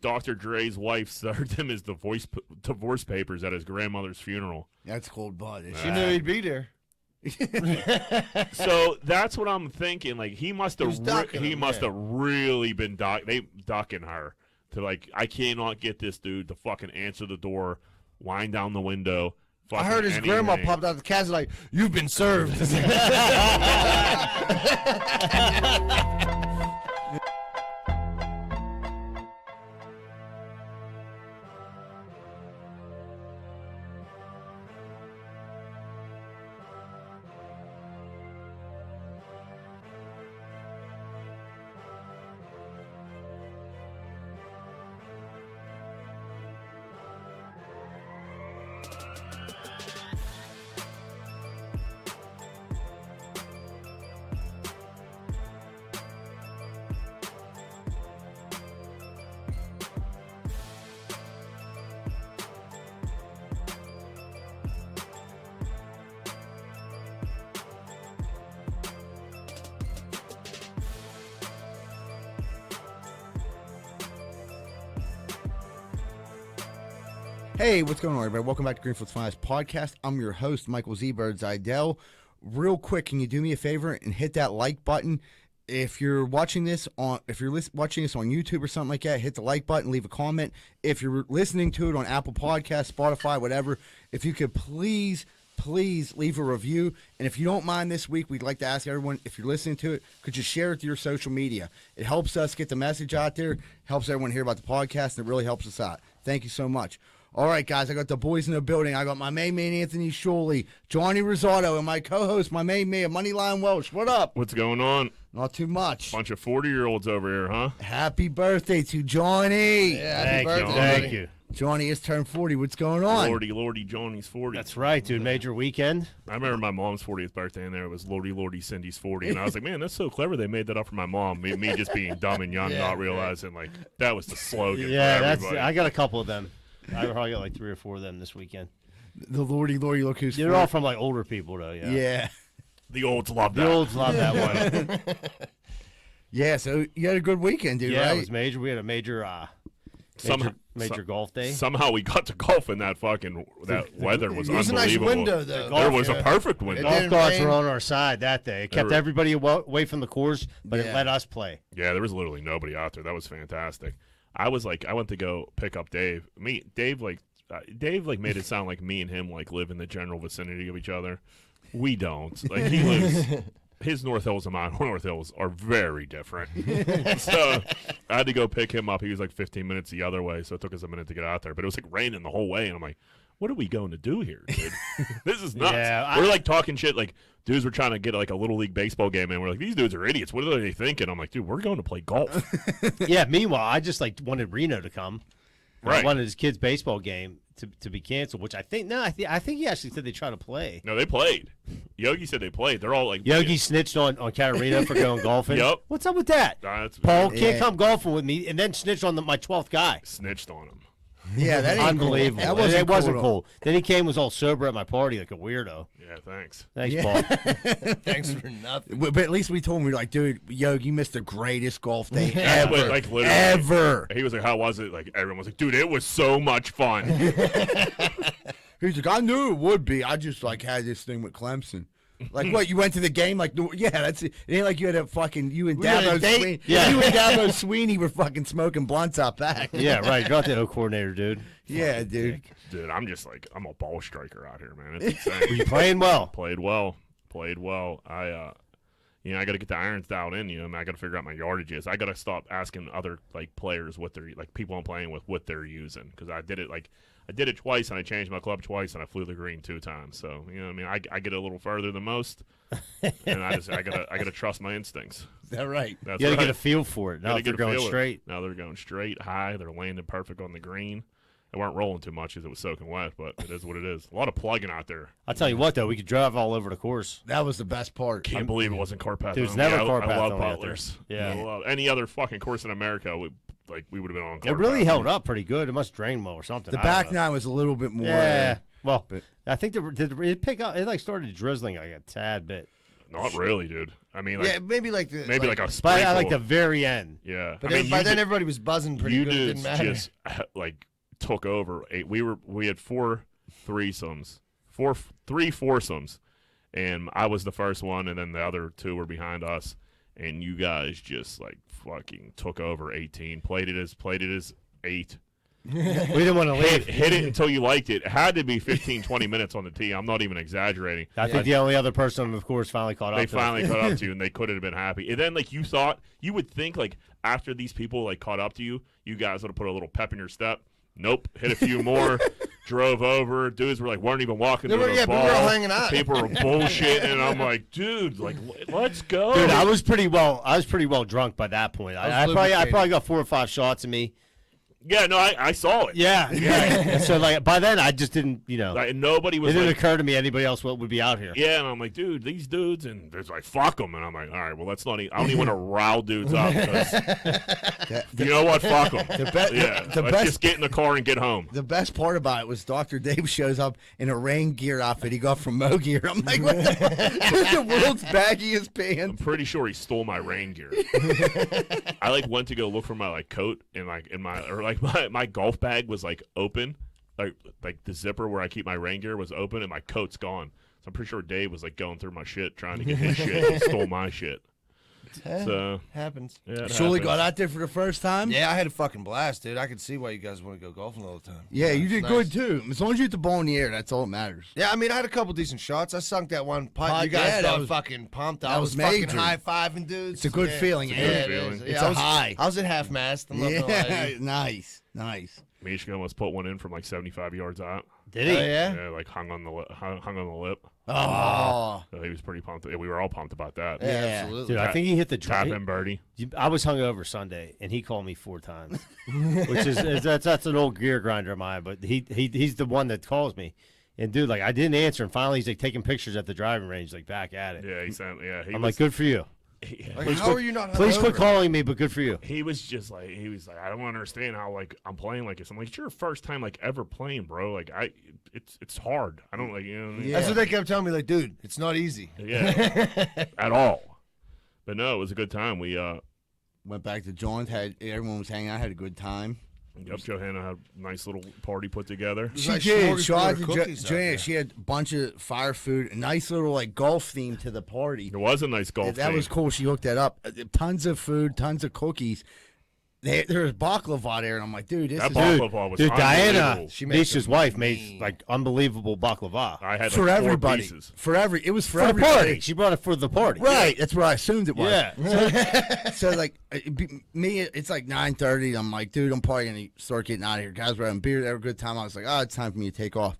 Dr. Dre's wife served him his divorce papers at his grandmother's funeral. That's cold-blooded. She knew he'd be there. So that's what I'm thinking. Like he must have really been ducking her to like. I cannot get this dude to fucking answer the door, wind down the window. I heard his grandma popped out the casket like, "You've been served." Hey, what's going on, everybody? Welcome back to Greenfield's Finest Podcast. I'm your host, Michael Z-Bird Zidell. Real quick, can you do me a favor and hit that like button? If you're watching this on, watching this on YouTube or something like that, hit the like button, leave a comment. If you're listening to it on Apple Podcasts, Spotify, whatever, if you could please leave a review. And if you don't mind this week, we'd like to ask everyone, if you're listening to it, could you share it to your social media? It helps us get the message out there, helps everyone hear about the podcast, and it really helps us out. Thank you so much. All right, guys, I got the boys in the building. I got my main man, Anthony Shuley, Johnny Rosado, and my co-host, my main man, Moneyline Welsh. What up? What's going on? Not too much. Bunch of 40-year-olds over here, huh? Happy birthday to Johnny. Yeah, happy birthday. Thank you. Johnny has turned 40. What's going on? Lordy, Johnny's 40. That's right, dude. Major weekend. I remember my mom's 40th birthday, and there it was Lordy, Cindy's 40. And I was like, man, that's so clever. They made that up for my mom. Me just being dumb and young, not realizing, like, that was the slogan for everybody. I got a couple of them. I probably got like 3 or 4 of them this weekend. The Lordy, look who's They're all from like older people, though. Yeah. Yeah. The olds love that. The olds love that one. Yeah, so you had a good weekend, dude, Yeah, right? it was major. We had a major golf day. Somehow we got to golf in that weather was unbelievable. It was a nice window, though. There was a perfect window. Golf carts were on our side that day. It kept everybody away from the course, but it let us play. Yeah, there was literally nobody out there. That was fantastic. I went to go pick up Dave. Dave made it sound like me and him like live in the general vicinity of each other. We don't. Like he lives. His North Hills and my North Hills are very different. So I had to go pick him up. He was like 15 minutes the other way, so it took us a minute to get out there. But it was like raining the whole way, and I'm like, what are we going to do here, dude? This is nuts. Yeah, we're like talking shit. Like dudes were trying to get like a little league baseball game, and we're like, these dudes are idiots. What are they thinking? I'm like, dude, we're going to play golf. Yeah. Meanwhile, I just like wanted Reno to come. Right. I wanted his kid's baseball game to be canceled, which I think he actually said they tried to play. No, they played. Yogi said they played. They're all like Yogi snitched on Catarina for going golfing. Yep. What's up with that? Paul can't come golfing with me, and then snitched on my 12th guy. Snitched on him. Yeah, that ain't unbelievable. Cool. That wasn't cool. Then he came, was all sober at my party like a weirdo. Yeah, thanks. Thanks, Paul. Thanks for nothing. But at least we told him, we were like, dude, you missed the greatest golf day ever. Like literally, ever. He was like, how was it? Like everyone was like, dude, it was so much fun. He's like, I knew it would be. I just like had this thing with Clemson. Like what? You went to the game? Like yeah, that's it. It ain't like you had a fucking you and Dabo Sweeney. Yeah. You and Dabo Sweeney were fucking smoking blunts out back. Yeah, right. You got that O coordinator, dude. Yeah, dude. Dude, I'm just like I'm a ball striker out here, man. It's insane. Were you playing well? Played well. I I got to get the irons dialed in. I got to figure out my yardages. I got to stop asking other like players what they're like people I'm playing with what they're using because I did it twice and I changed my club twice and I flew the green 2 times. So what I mean, I get a little further than most, and I gotta trust my instincts. Is that right? You gotta get a feel for it. Now they're going straight. Now they're going straight, high. They're landing perfect on the green. They weren't rolling too much because it was soaking wet, but it is what it is. A lot of plugging out there. I'll tell you what, though, we could drive all over the course. That was the best part. Can't believe it wasn't Carpath. Dude, it's never Carpath. I love Butlers. Yeah. I love any other fucking course in America. We would have been on Carpath. It really held up pretty good. It must drain well or something. The back nine was a little bit more. Yeah. Well, I think did it pick up? It like started drizzling like a tad bit. Not really, dude. I mean, like, Yeah, maybe like the maybe like a But sprinkle. I like the very end. Yeah. But I mean, by you then did- everybody was buzzing pretty you good. It dudes didn't matter. just like took over. We had 4 threesomes, three foursomes, and I was the first one, and then the other 2 were behind us, and you guys just like fucking took over 18, played it as 8. We didn't want to leave. Hit it until you liked it. It had to be 15, 20 minutes on the tee. I'm not even exaggerating. I think the only other person on the course finally caught up. They to finally us. caught up to you, and they couldn't have been happy. And then, like, you would think, like, after these people, like, caught up to you, you guys would have put a little pep in your step. Nope. Hit a few more. Drove over. Dudes were, like, weren't even walking to the but ball. we were all hanging out. People were bullshitting, and I'm like, dude, like, let's go. Dude, I was pretty well drunk by that point. I probably got 4 or 5 shots in me. Yeah, no, I saw it. Yeah. And so like by then I just didn't, Like, nobody it was didn't like, occur to me anybody else would be out here. yeah, and I'm like, dude, these dudes, and there's like, fuck them, and I'm like, all right, well, that's not. I don't even want to rile dudes up. 'Cause you know what? Fuck them. Let's just get in the car and get home. The best part about it was Dr. Dave shows up in a rain gear outfit he got from Mo Gear. I'm like, what the fuck? The world's baggiest I'm pants. pretty sure he stole my rain gear. I like went to go look for my like coat and like in my or like my golf bag was like open, like the zipper where I keep my rain gear was open and my coat's gone. So I'm pretty sure Dave was like going through my shit trying to get his shit and stole my shit. So Happens. yeah, it Sully happens. got out there for the first time. Yeah, I had a fucking blast, dude. I could see why you guys want to go golfing all the time. Yeah, you it's did nice. good too. As long as you hit the ball in the air, that's all that matters. Yeah, I mean, I had a couple decent shots. I sunk that one putt. Putt, You guys yeah, that got was- fucking pumped. I that was was fucking major. high-fiving dudes. It's a good feeling, Yeah, ain't it? it is. It's Yeah, a high. I was at half-mast. I'm not gonna lie to Yeah, you. nice. Meineke almost put one in from like 75 yards out. Did he? Oh, yeah? Yeah, like hung on the lip. Oh, So he was pretty pumped. Yeah, we were all pumped about that. Yeah, Yeah. absolutely. Dude, I think he hit the Tap drop. in birdie. I was hungover Sunday, and he called me 4 times, which is that's an old gear grinder of mine. But he's the one that calls me, and dude, like I didn't answer, and finally he's like taking pictures at the driving range, like back at it. Yeah, he sent. Yeah, he I'm was, like, good for you. Like, how are you not Please quit hungover? calling me, but good for you. He was like, I don't understand how like I'm playing like this. I'm like, it's your first time like ever playing, bro. Like it's hard. I don't like Yeah. That's what they kept telling me. Like, dude, it's not easy. yeah, at all. But no, it was a good time. We went back to John's. Everyone was hanging out. Had a good time. yep, Johanna had a nice little party put together. was She like did. She smorgasbord had of cookies out there. She had a bunch of fire food, a nice little like golf theme to the party. It was a nice golf. That was team. cool. She hooked that up. Tons of food, tons of cookies. There was baklava there, and I'm like, dude, this That is baklava was Dude, Diana, unbelievable. She makes Nisha's them wife, mean. made like unbelievable baklava I had like, for 4 everybody. pieces. It was for for the everybody. party. She brought it for the party. Right, that's what I assumed it was. Yeah. So like me, it's like 9:30. I'm like, dude, I'm probably gonna start getting out of here. Guys were having beer, they had a good time. I was like, it's time for me to take off.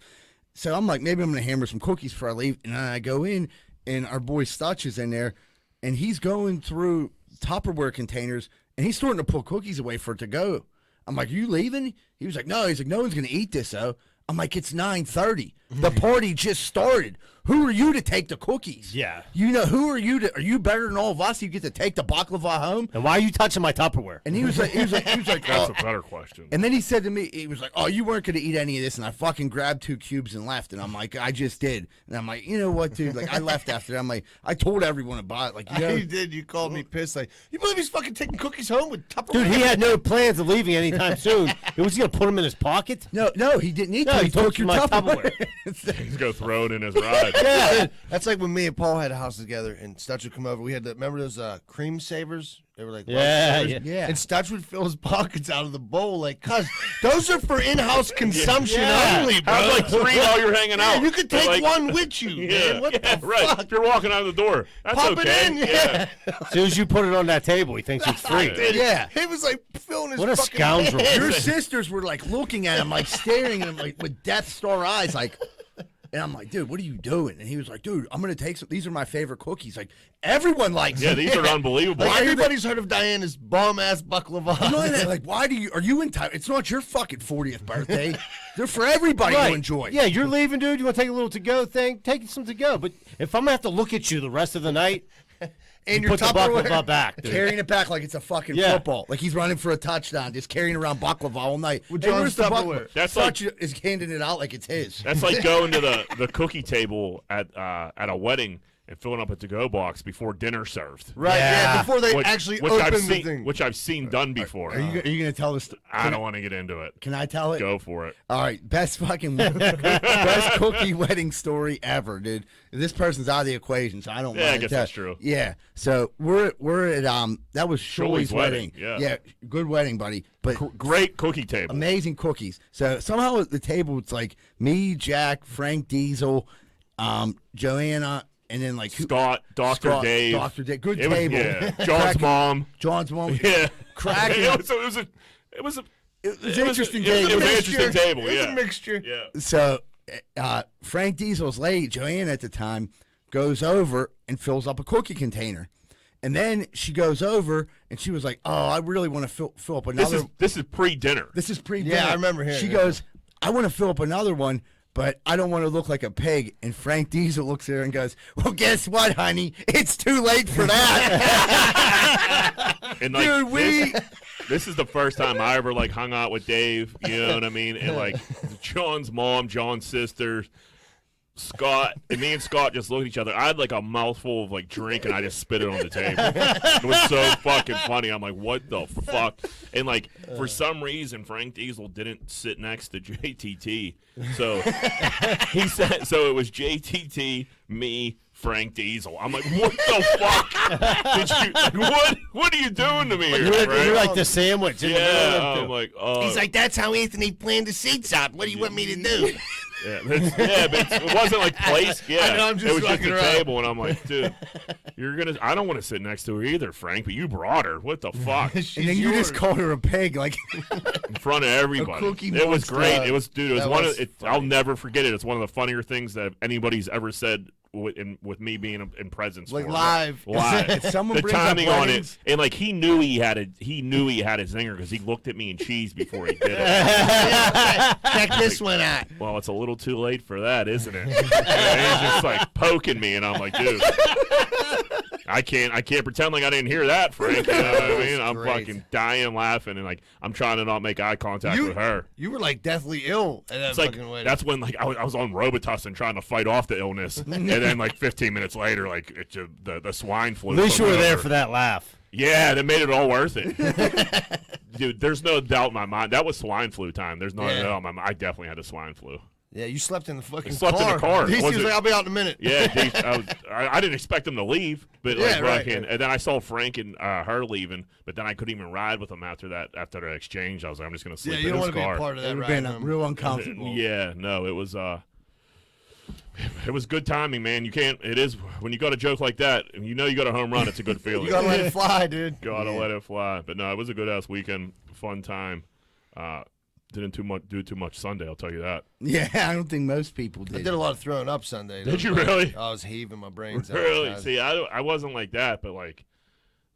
So I'm like, maybe I'm gonna hammer some cookies before I leave. And then I go in, and our boy Stutch is in there, and he's going through Tupperware containers, and he's starting to pull cookies away for it to go. I'm like, are you leaving? He was like, no. He's like, no one's gonna eat this though. I'm like, it's 9:30. The party just started. Who are you to take the cookies? Yeah. You know, who are you to? Are you better than all of us? You get to take the baklava home? And why are you touching my Tupperware? And he was like, That's oh. a better question. And then he said to me, he was like, oh, you weren't going to eat any of this. And I fucking grabbed 2 cubes and left. And I'm like, I just did. And I'm like, you know what, dude? Like, I left after that. I'm like, I told everyone about it. Like, you know, You did. You called me pissed. Like, you believe he's fucking taking cookies home with Tupperware? Dude, he had no plans of leaving anytime soon. Was he gonna put them in his pocket? no, he didn't eat No, them. he took your my Tupperware. He's gonna throw it in his ride. Yeah, that's like when me and Paul had a house together, and Stutch would come over. We had remember those cream savers? They were like Yeah, love yeah. savers? Yeah. And Stutch would fill his pockets out of the bowl, like, cuz those are for in-house consumption Yeah. only, bro. Have like 3 while you're hanging Yeah, out. you could They're take like- one with you, Yeah, man. What yeah, the right. fuck? If you're walking out of the door, that's Pop okay. it in, yeah. As soon as you put it on that table, he thinks it's free. Yeah. He was like filling his What a fucking scoundrel. hands. Your sisters were like looking at him, like staring at him, like with Death Star eyes, like. And I'm like, dude, what are you doing? And he was like, dude, I'm gonna take some. These are my favorite cookies. Like everyone likes Yeah, them. these are unbelievable. Like, everybody's heard of Diana's bomb-ass baklava. You know that? Like, why do you? Are you entitled? It's not your fucking 40th birthday. They're for everybody to enjoy. Yeah, you're leaving, dude. You want to take a little to-go thing? Take some to-go. But if I'm going to have to look at you the rest of the night, And you your put the Tupperware. baklava back, dude. Carrying it back like it's a fucking Yeah. football. Like he's running for a touchdown, just carrying around baklava all night. With Hey, John's where's the Tupperware? baklava? That's Such is handing it out like it's his. That's like going to the cookie table at a wedding and filling up a to-go box before dinner served. Right, yeah, before they Which- actually which open I've the seen, thing. which I've seen done before. Are you going to tell this? I don't want to get into it. Can I tell it? Go for it. All right, best best cookie wedding story ever, dude. This person's out of the equation, so I don't. Yeah, I mind guess that. that's true. Yeah, so we're at that was Shuley's Shuley's wedding. wedding, yeah. Good wedding, buddy. But Great cookie table. amazing cookies. So somehow at the table it's like me, Jack, Frank Diesel, Joanna, and then like Scott, Dr. Dave. Dr. Dave. Good It was- table. yeah. John's Cracking- mom. John's mom. Yeah. Cracking. It was an interesting table. It was an interesting table, It's yeah. a mixture. Yeah. So Frank Diesel's lady, Joanna at the time, goes over and fills up a cookie container. And then she goes over and she was like, "Oh, I really want to fill up another." This is pre-dinner. This is pre-dinner. Yeah, I remember hearing She that. goes, "I want to fill up another one, but I don't want to look like a pig." And Frank Diesel looks at her and goes, "Well, guess what, honey? It's too late for that." And like Dude, this is the first time I ever like hung out with Dave, you know what I mean? And like John's mom, John's sister, Scott, and me and Scott just looked at each other. I had like a mouthful of like drink and I just spit it on the table. It was so fucking funny. I'm like, what the fuck? And like for some reason Frank Diesel didn't sit next to JTT. So he said so it was JTT, me, Frank Diesel. I'm like, what the fuck? Did you what are you doing to me here, Frank? You're like the sandwich. In the middle Yeah, of I'm like, oh. He's like, that's how Anthony planned the seats out. What do you want me to do? Yeah, but it wasn't like place. Yeah, I know, I'm just it was just fucking a around. table, and I'm like, dude, you're gonna. I don't want to sit next to her either, Frank. But you brought her. What the fuck? And then you just called her a pig, like In front of everybody. cookie It was monster. great. It was, dude. It was That one was of. I'll never forget it. It's one of the funnier things that anybody's ever said with me being in presence. Like for it. live. Live. If someone The brings up timing on weddings- it, and like he knew he had a zinger because he looked at me and cheese before he did it. Check this one out. Well, it's a little too late for that, isn't it? And he's just like poking me, and I'm like, dude, I can't pretend like I didn't hear that, Frank. You know what I mean? I'm great. fucking dying laughing, and like I'm trying to not make eye contact with her. You were like deathly ill at that It's like fucking wedding. that's when like I was on Robitussin trying to fight off the illness, and then like 15 minutes later, like the swine flu. At least you took were there over. for that laugh. Yeah, that made it all worth it. Dude, there's no doubt in my mind. That was swine flu time. There's no doubt in my mind. I definitely had the swine flu. Yeah, you slept in the fucking slept in the car. He Was was it- like, I'll be out in a minute. Yeah, dude, I didn't expect him to leave, but Yeah, like right. fucking, and then I saw Frank and her leaving, but then I couldn't even ride with them after the exchange. I was like, I'm just gonna sleep Yeah, you in don't his want to be car. a part of it that would ride. have been home. real uncomfortable. Yeah, no, it was good timing, man. You can't. It is when you got a joke like that, and you know you got a home run. It's a good feeling. You gotta let it fly, dude. Gotta let it fly. But no, it was a good ass weekend, fun time. Didn't do too much Sunday, I'll tell you that. Yeah, I don't think most people I did. did a lot of throwing up Sunday. Did you really? I was heaving my brains out. Really? See, I wasn't like that, but like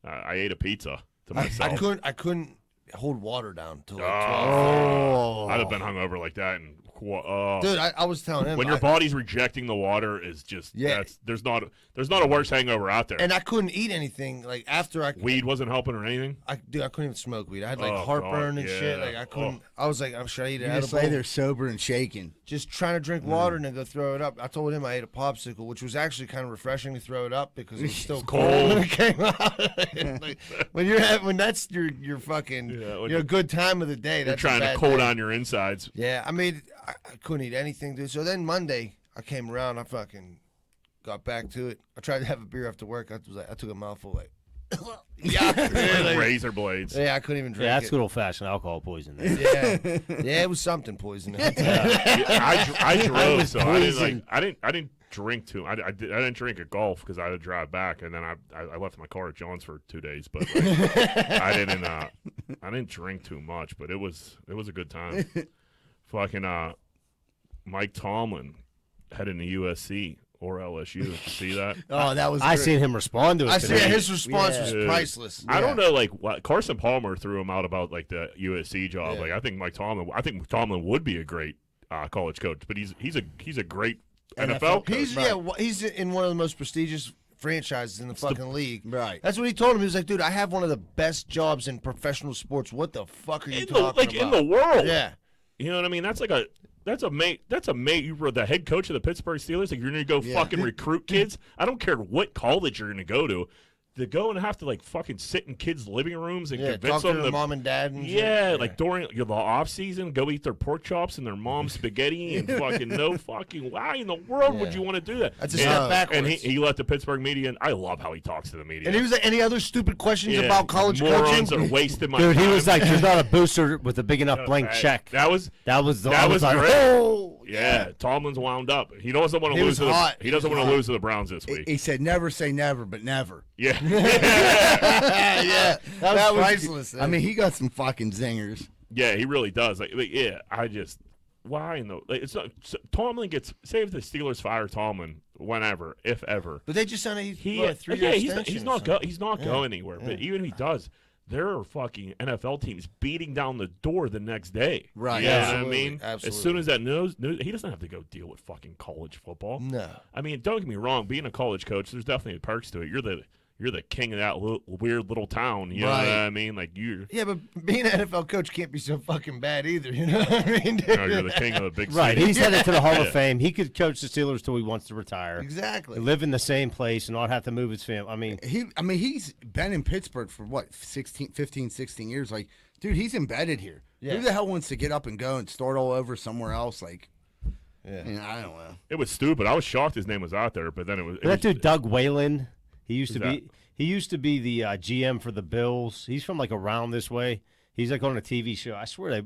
I ate a pizza to myself. I couldn't hold water down till like 12. Oh, I'd have been hungover like that, and Dude, I was telling him when your body's rejecting the water is just Yeah. there's not a worse hangover out there. and I couldn't eat anything like after I Weed wasn't helping or anything. I couldn't even smoke weed. I had like Oh, heartburn God, and shit. yeah. Like I couldn't. I was like, should I eat you an just edible? lay there sober and shaking. Just trying to drink water and then go throw it up. I told him I ate a popsicle, which was actually kind of refreshing to throw it up because it was still cold when it came out. Like, when that's your fucking when your good time of the day. You're That's trying a to bad cool day. down your insides. Yeah, I mean, I couldn't eat anything, dude. So then Monday, I came around. I fucking got back to it. I tried to have a beer after work. I took a mouthful, like, yeah, Razor blades. yeah, I couldn't even drink Yeah, that's it. good old fashioned alcohol poisoning. Yeah, yeah, it was something poison. I drove, so poisoned. I didn't drink too. I didn't drink at golf because I had to drive back, and then I left my car at John's for 2 days. But like, I didn't drink too much, but it was a good time. Fucking Mike Tomlin heading to USC or LSU. See that? Oh, that was. I great. seen him respond to it I see today. his response was Yeah. priceless. I don't know, like what Carson Palmer threw him out about like the USC job. Yeah. Like I think Tomlin would be a great college coach, but he's a great NFL coach. He's in one of the most prestigious franchises in the fucking league. Right. That's what he told him. He was like, dude, I have one of the best jobs in professional sports. What the fuck are you talking in about? the world. Yeah. You know what I mean? That's like That's a mate. You were the head coach of the Pittsburgh Steelers. Like, you're gonna go fucking recruit kids. I don't care what college you're gonna go to. To go and have to like fucking sit in kids' living rooms and convince talk to them their mom and dad and like during the off season, go eat their pork chops and their mom's spaghetti and fucking why in the world would you want to do that? That's a step backwards. And he let the Pittsburgh media, and I love how he talks to the media. And he was like, any other stupid questions about college morons coaching? are wasting my Dude, time. he was like, "There's not a booster with a big enough blank check." That was like, great. Oh, Yeah, Tomlin's wound up. He doesn't want to He lose. was hot. He doesn't want to lose to the Browns this week. He said, "Never say never, but never." Yeah. yeah, that was priceless. I mean, he got some fucking zingers. Yeah, he really does. Like why in the it's not Tomlin gets say if the Steelers fire Tomlin whenever, if ever. But they just signed a 3-year he's not going anywhere. But even if he does, there are fucking NFL teams beating down the door the next day. Right. You know what I Absolutely, mean? absolutely. As soon as that news, he doesn't have to go deal with fucking college football. No. I mean, don't get me wrong. Being a college coach, there's definitely perks to it. You're the king of that weird little town. You know what I mean? Like Yeah, but being an NFL coach can't be so fucking bad either. You know what I mean? Dude? you're the king of the big right. city. He's headed to the Hall of Fame. He could coach the Steelers till he wants to retire. Exactly. Live in the same place and not have to move his family. I mean, He's been in Pittsburgh for what, 15, 16 years. Like, dude, he's embedded here. Yeah. Who the hell wants to get up and go and start all over somewhere else? Like, Yeah. I don't know. It was stupid. I was shocked his name was out there, but then it was. that dude Doug Whalen. He used to Who's be. He used to be the GM for the Bills. He's from like around this way. He's like on a TV show. I swear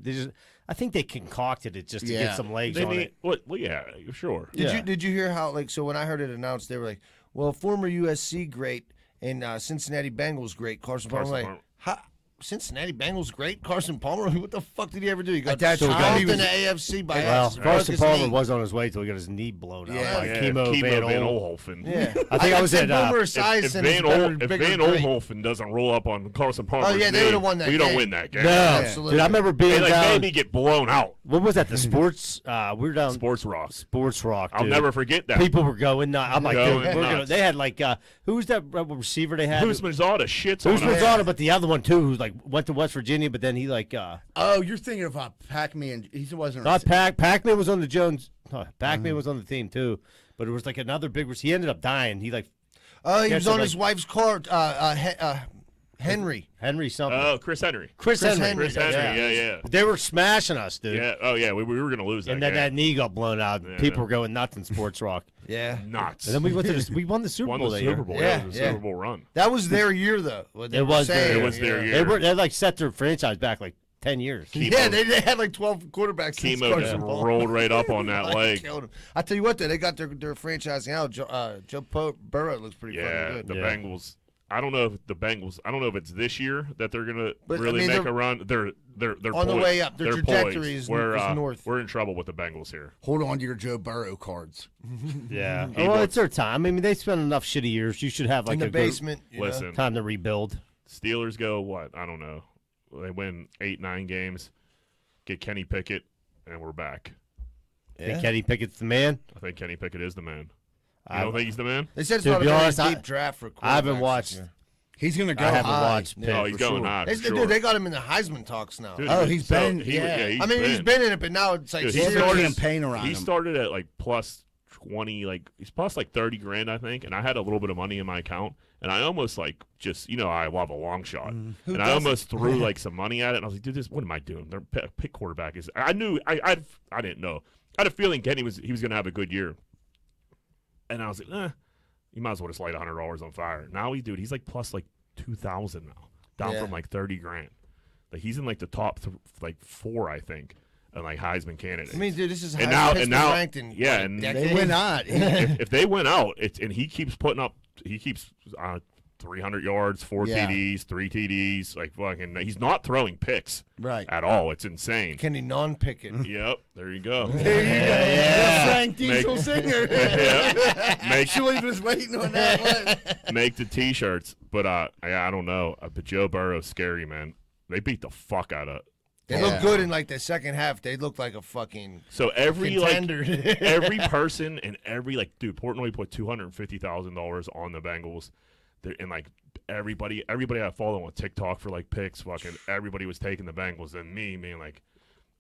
I think they concocted it just to get some legs on it. Well, yeah, sure. Did you hear how so when I heard it announced they were like, well, former USC great and Cincinnati Bengals great Carson Palmer. Carson Like, Palmer. how, Cincinnati Bengals great Carson Palmer. What the fuck did he ever do? He got At that swept time, he in was- the AFC by Well, us. Carson Broke his Palmer knee. was on his way till he got his knee blown out Yeah. by Yeah, Chemo Van Oelhoffen. Yeah, I think I was said at, Boomer If Esiason is Van, better, if bigger, Van great. Oelhoffen doesn't roll up on Carson Palmer's Oh, yeah, they knee, would've won that we don't game. win that game. No, Absolutely. dude, I remember being They down. maybe get blown out. What was that? The sports. We were down Sports Rock. Sports Rock. I'll dude. never forget that. People were going nuts. I'm like, Going dude, nuts. they had like, who was that receiver they had? Who's Mazzata shits on Who's us. Mazzata, but the other one too, who like went to West Virginia, but then he like, Oh, you're thinking of Pac-Man. He wasn't. not Pac-Man was on the Jones. Pac-Man was on the team too, but it was like another big. He ended up dying. He like Oh, he was Yeah, on so, his wife's car. Henry. Henry something. Oh, Chris Henry. Chris Henry. Chris Henry, yeah. They were smashing us, dude. Yeah. Oh, yeah. We were going to lose that And then game. that knee got blown out. Yeah. People were going nuts in Sports Rock. Yeah. Nuts. And then we went to we won the Super Won Bowl the that Super year. Bowl. Yeah, Yeah, it was a yeah. Super Bowl run. That was their year, though. what they It were was saying. their- It was their year. They like set their franchise back like 10 years. Yeah, they had like 12 quarterbacks. since Chemo just Carson Palmer. rolled right up on that Like, leg. killed him. I tell you what, though, they got their franchising out. Joe Burrow looks pretty Yeah, fucking good. the Yeah. Bengals. I don't know if it's this year that they're gonna But, I really mean, make they're a run. They're on the poised. way up. Their They're trajectory poised. is north. We're in trouble with the Bengals here. Hold on to your Joe Burrow cards. Yeah. He Well, was- it's their time. I mean, they spent enough shitty years. You should have like In the a good basement. Listen, time to rebuild. Steelers go what? I don't know. They win 8-9 games. Get Kenny Pickett, and we're back. Yeah. Think Kenny Pickett's the man. I think Kenny Pickett is the man. You I- don't think he's the man? They said it's To not a be very honest, deep I- draft for I haven't quarterbacks watched. this year. He's gonna go I haven't high. watched Pitt. Oh, he's for going sure. high. They, for dude, sure. they got him in the Heisman talks now. Dude, Oh, he's been- He I mean, he's been in it, but now it's like Dude, He he has a serious. started- campaign around He him. started at like plus 20, like he's plus like 30 grand, I think. And I had a little bit of money in my account, and I almost like just I love a long shot, and I almost threw like some money at it. And I was like, dude, what am I doing? Their pick quarterback is. I knew I didn't know. I had a feeling Kenny was gonna have a good year, and I was like, you might as well just light $100 on fire. Now he's like plus like 2,000 now, down Yeah. from like 30 grand. Like he's in like the top like 4, I think, and like Heisman candidates. I mean, dude, this is And how now- Pittsburgh and now- ranked in yeah, what, and- decade? They went on. if they win out, and he keeps putting up, 300 yards, 4 Yeah. TDs, 3 TDs, like fucking. He's not throwing picks Right. at all. It's insane. Kenny non-Pickett. Yep, there you go. There you go. Yeah. The Frank Diesel Make- singer. Yep. Make Julie was waiting on that one. make the T-shirts, but I don't know. But Joe Burrow's scary, man. They beat the fuck out of. They Yeah. look good in like the second half. They look like a fucking So every contender. every person and every dude, Portnoy put $250,000 on the Bengals. And like everybody I follow on TikTok for like picks, fucking everybody was taking the Bengals, and me being like,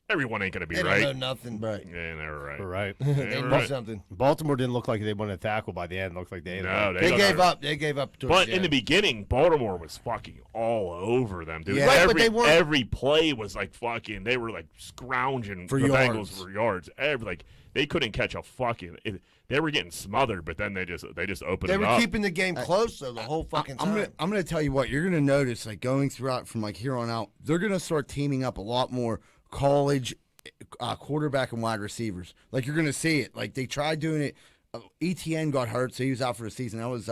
everyone ain't gonna be They right. don't know nothing. Right. Yeah, they're right. Right. Yeah, They they're knew right. something. Baltimore didn't look like they won a tackle by the end. It looked like they No, They got gave that- up. They gave up. towards But the in the end. beginning, Baltimore was fucking all over them, dude. Yeah. Right, every, but they weren't- every play was like fucking. They were like scrounging For the yards. Bengals for yards. Like they couldn't catch a fucking. They were getting smothered, but then they just opened They it were up. keeping the game close though the whole fucking time. I'm gonna tell you what you're gonna notice, like going throughout from like here on out, they're gonna start teaming up a lot more college quarterback and wide receivers. Like you're gonna see it. Like they tried doing it. ETN got hurt, so he was out for the season. That was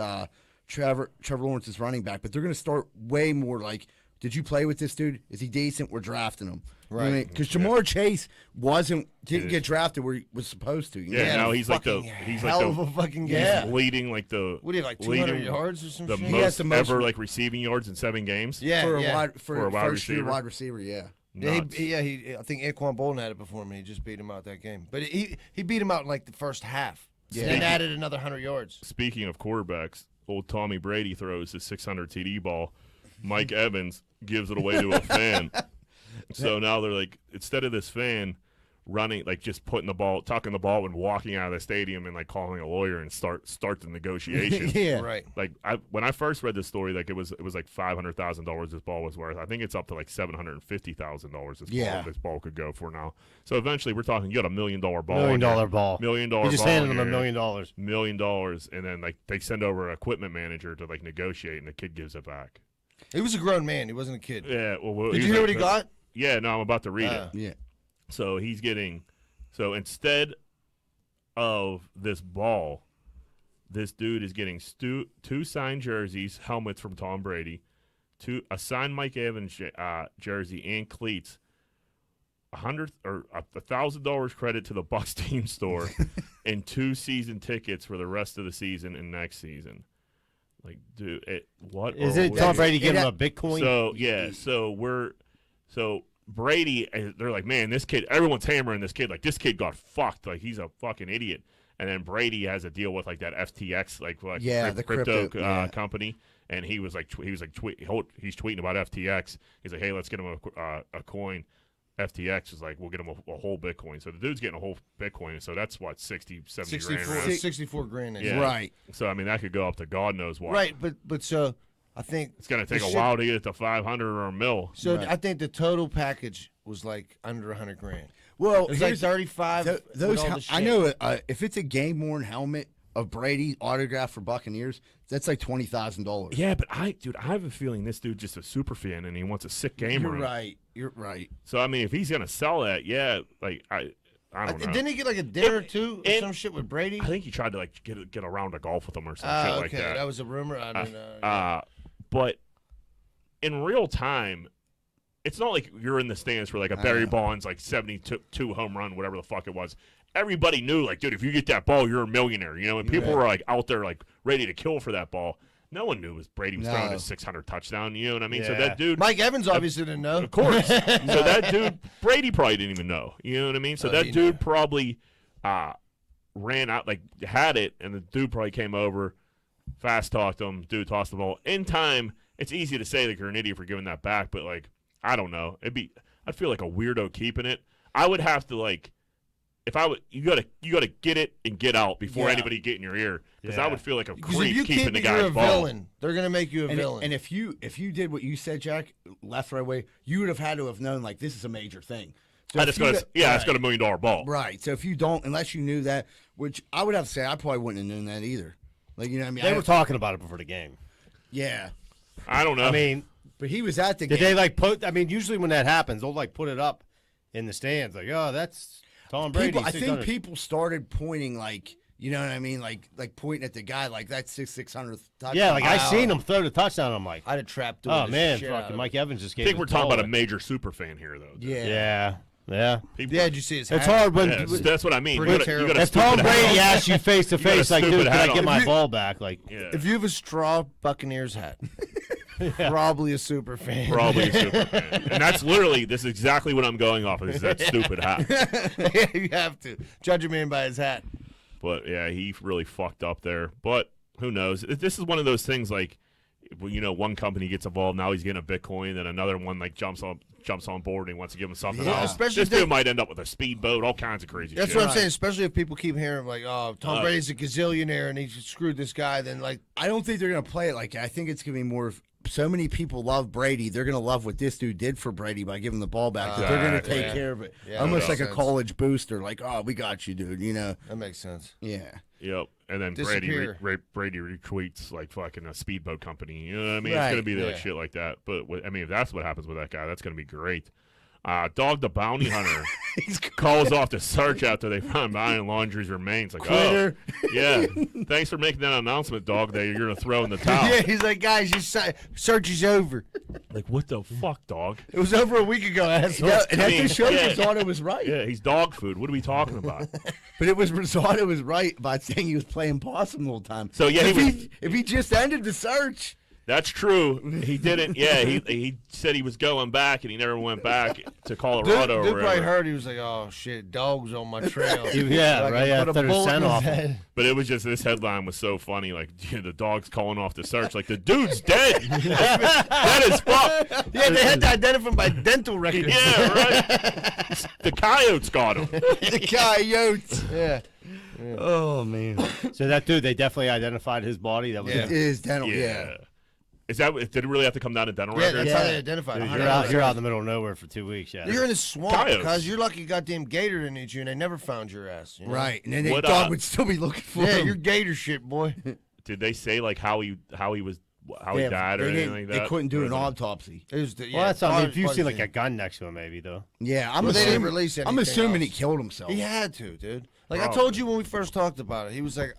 Trevor Lawrence's running back. But they're gonna start way more like, did you play with this dude? Is he decent? We're drafting him. Right. Because Jamar Chase didn't get drafted where he was supposed to. You Yeah, know? now he's like Fucking hell of a fucking game. Yeah. leading like the. What do you have, like 200 leading yards or some the shit? He has most the most- ever like receiving yards in 7 games. Yeah, for a yeah. wide For a wide first year receiver. wide receiver. Yeah. Nuts. He I think Anquan Bolden had it before me. He just beat him out that game. But he beat him out in like the first half. Yeah. And then added another 100 yards. Speaking of quarterbacks, old Tommy Brady throws his 600 TD ball. Mike Evans gives it away to a fan. So now they're like, instead of this fan running, like just tucking the ball and walking out of the stadium and like calling a lawyer and start the negotiation. Yeah. Right. Like when I first read this story, like it was like $500,000 this ball was worth. I think it's up to like $750,000 this ball could go for now. So eventually we're talking, you got $1 million ball. $1 million ball. $1 million You just ball handed in them $1 your million. $1 million, and then like they send over an equipment manager to like negotiate, and the kid gives it back. He was a grown man. He wasn't a kid. Yeah. Well, Did you hear what he got? Yeah. No, I'm about to read it. Yeah. So he's getting. So instead of this ball, this dude is getting 2 signed jerseys, helmets from Tom Brady, a signed Mike Evans jersey and cleats, $1,000 credit to the Bucs team store, and 2 season tickets for the rest of the season and next season. Like, dude, what Is are it we- Tom Brady giving it- him a Bitcoin? So yeah, so Brady, they're like, man, this kid, everyone's hammering this kid. Like, this kid got fucked. Like, he's a fucking idiot. And then Brady has a deal with like that FTX, the crypto crypto, company. And he's tweeting about FTX. He's like, hey, let's get him a coin. FTX is like, we'll get him a whole Bitcoin. So the dude's getting a whole Bitcoin. So that's what, 60, 70 grand. 64 grand. Yeah. Right. So I mean, that could go up to God knows what. Right, but so I think It's gonna take the a shit- while to get it to 500 or a mil. So Right. I think the total package was like under 100 grand. Well, It was like here's- 35. Th- with those all hel- the I shit. know if it's a game worn helmet of Brady autographed for Buccaneers, that's like $20,000. Yeah, but I have a feeling this dude's just a super fan and he wants a sick gamer. You're right. You're right. So I mean, if he's gonna sell that, yeah, like I don't know. Didn't he get like a dinner or two or it- some shit with Brady? I think he tried to like get a round of golf with him or some Oh, shit okay, like that. that was a rumor. I don't know. But in real time, it's not like you're in the stands for like a Barry Bonds like 72 home run, whatever the fuck it was. Everybody knew, like, dude, if you get that ball, you're a millionaire, you know. And people were like out there like ready to kill for that ball. No one knew Brady was throwing No. his 600 touchdown. You know what I mean? So Yeah. that dude, Mike Evans obviously didn't know. of course. So that dude, Brady probably didn't even know. You know what I mean? So that he dude probably ran out, like had it, and the dude probably came over, fast talked him. Dude tossed the ball in time. It's easy to say like you're an idiot for giving that back, but like I don't know. I'd feel like a weirdo keeping it. I would have to like. If I would, you gotta get it and get out before Yeah. anybody get in your ear, because I Yeah. would feel like a Because if creep you keeping keep the it, you're guy's a ball. villain. They're gonna make you a villain. And if you did what you said, Jack, left right away, you would have had to have known like this is a major thing. So I if just you got got- it's got $1 million ball. Right. So if you don't, unless you knew that, which I would have to say, I probably wouldn't have known that either. Like you know what I mean? They were talking about it before the game. Yeah. I don't know. I mean, But he was at the did game. they like put? I mean, usually when that happens, they'll like put it up in the stands, like, oh, that's Tom Brady. People, I think 600. people started pointing like, you know what I mean, like pointing at the guy like that's 600th touchdown. Yeah, like I Wow. seen him throw the touchdown. I'm like, I'd have trapped. oh the man, shit out fucking of Mike Evans just I gave. think we're his talking ball about a away. major super fan here, though. Yeah. Yeah. People, Yeah, did you see his It's hat? hard when Yeah, that's what I mean. Pretty You got terrible. a if Tom stupid hat Brady on. asks you face to You got a face, like, dude, stupid can hat I get on. my ball back? Like, Yeah. If you have a straw Buccaneers hat, probably a super fan. Probably a super fan. And that's literally, this is exactly what I'm going off of, is that stupid hat. Yeah, you have to judge a man by his hat. But, yeah, he really fucked up there. But who knows? This is one of those things, like, one company gets involved. Now he's getting a Bitcoin, then another one like jumps on board and he wants to give him something else. Especially this dude might end up with a speedboat, all kinds of crazy That's shit. what I'm saying. Especially if people keep hearing like, "Oh, Tom Brady's a gazillionaire and he screwed this guy." Then like, I don't think they're gonna play it like that. I think it's gonna be more of so many people love Brady. They're gonna love what this dude did for Brady by giving the ball back. That they're gonna take care of it, almost like a college booster. Like, oh, we got you, dude. That makes sense. Yeah. Yep. And then Brady retweets like fucking a speedboat company. You know what I mean? Right. It's gonna be like shit like that. But I mean, if that's what happens with that guy, that's gonna be great. Dog the bounty hunter calls off the search after they found Brian Laundrie's remains. Like, Quitter. yeah, thanks for making that announcement, dog, that you're going to throw in the towel. Yeah, he's like, guys, search is over. Like, what the fuck, dog? It was over a week ago, asshole. Yeah, and that just shows Rosado was right. Yeah, he's dog food. What are we talking about? But it was Rosado was right by saying he was playing possum the whole time. So, yeah, if he just ended the search. That's true. He didn't. Yeah, he said he was going back, and he never went back to Colorado. Dude probably heard. He was like, "Oh shit, dogs on my trail." Yeah, Like, right I put after a the bullet in send his off. head. But it was just this headline was so funny. Like, the dog's calling off the search. Like, the dude's dead. That is fuck. Yeah, they had to identify him by dental records. Yeah, right. The coyotes got him. The coyotes. Yeah. Oh man. So that dude, they definitely identified his body. That was Yeah. It is dental. Yeah. Is that? Did it really have to come down to dental Yeah, records? that's how they identified Dude, him. you're out in the middle of nowhere for 2 weeks. Yeah. You're in the swamp Coyotes. because you're lucky goddamn gator didn't eat you and they never found your ass. You know? Right. And then the What, dog would still be looking for Yeah, him. you're gator shit, boy. Did they say like how he Yeah, died or they anything didn't- like They that? couldn't do Or an is it- autopsy. It was the, Well, that's something. If you Buzz see like thing. a gun next to him, maybe though. Yeah, I'm Well, they assuming. didn't release I'm anything assuming he else. killed himself. He had to, dude. Like I Probably. told you when we first talked about it, he was like,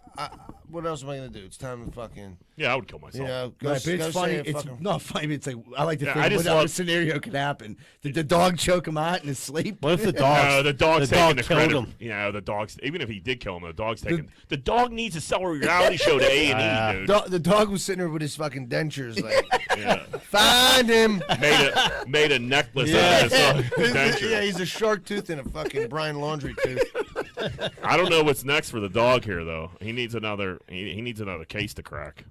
"What else am I gonna do? It's time to fucking, Yeah, I would kill myself. go, Right, but go it's say funny. a It's fucking- not funny. But it's like I like to Yeah, think I just what other love- scenario could happen. Did the dog choke him out in his sleep? What if the dog? No, the dog's the taking dog the killed credit. him. You know, the dog's even if he did kill him, the dog's taking. The dog needs to sell a reality show to A&E, dude. The dog was sitting there with his fucking dentures, like, Yeah. find him. made a necklace out of his denture. Yeah, he's a shark tooth and a fucking Brian Laundrie tooth. I don't know what's next for the dog here, though. He needs another. He needs another case to crack.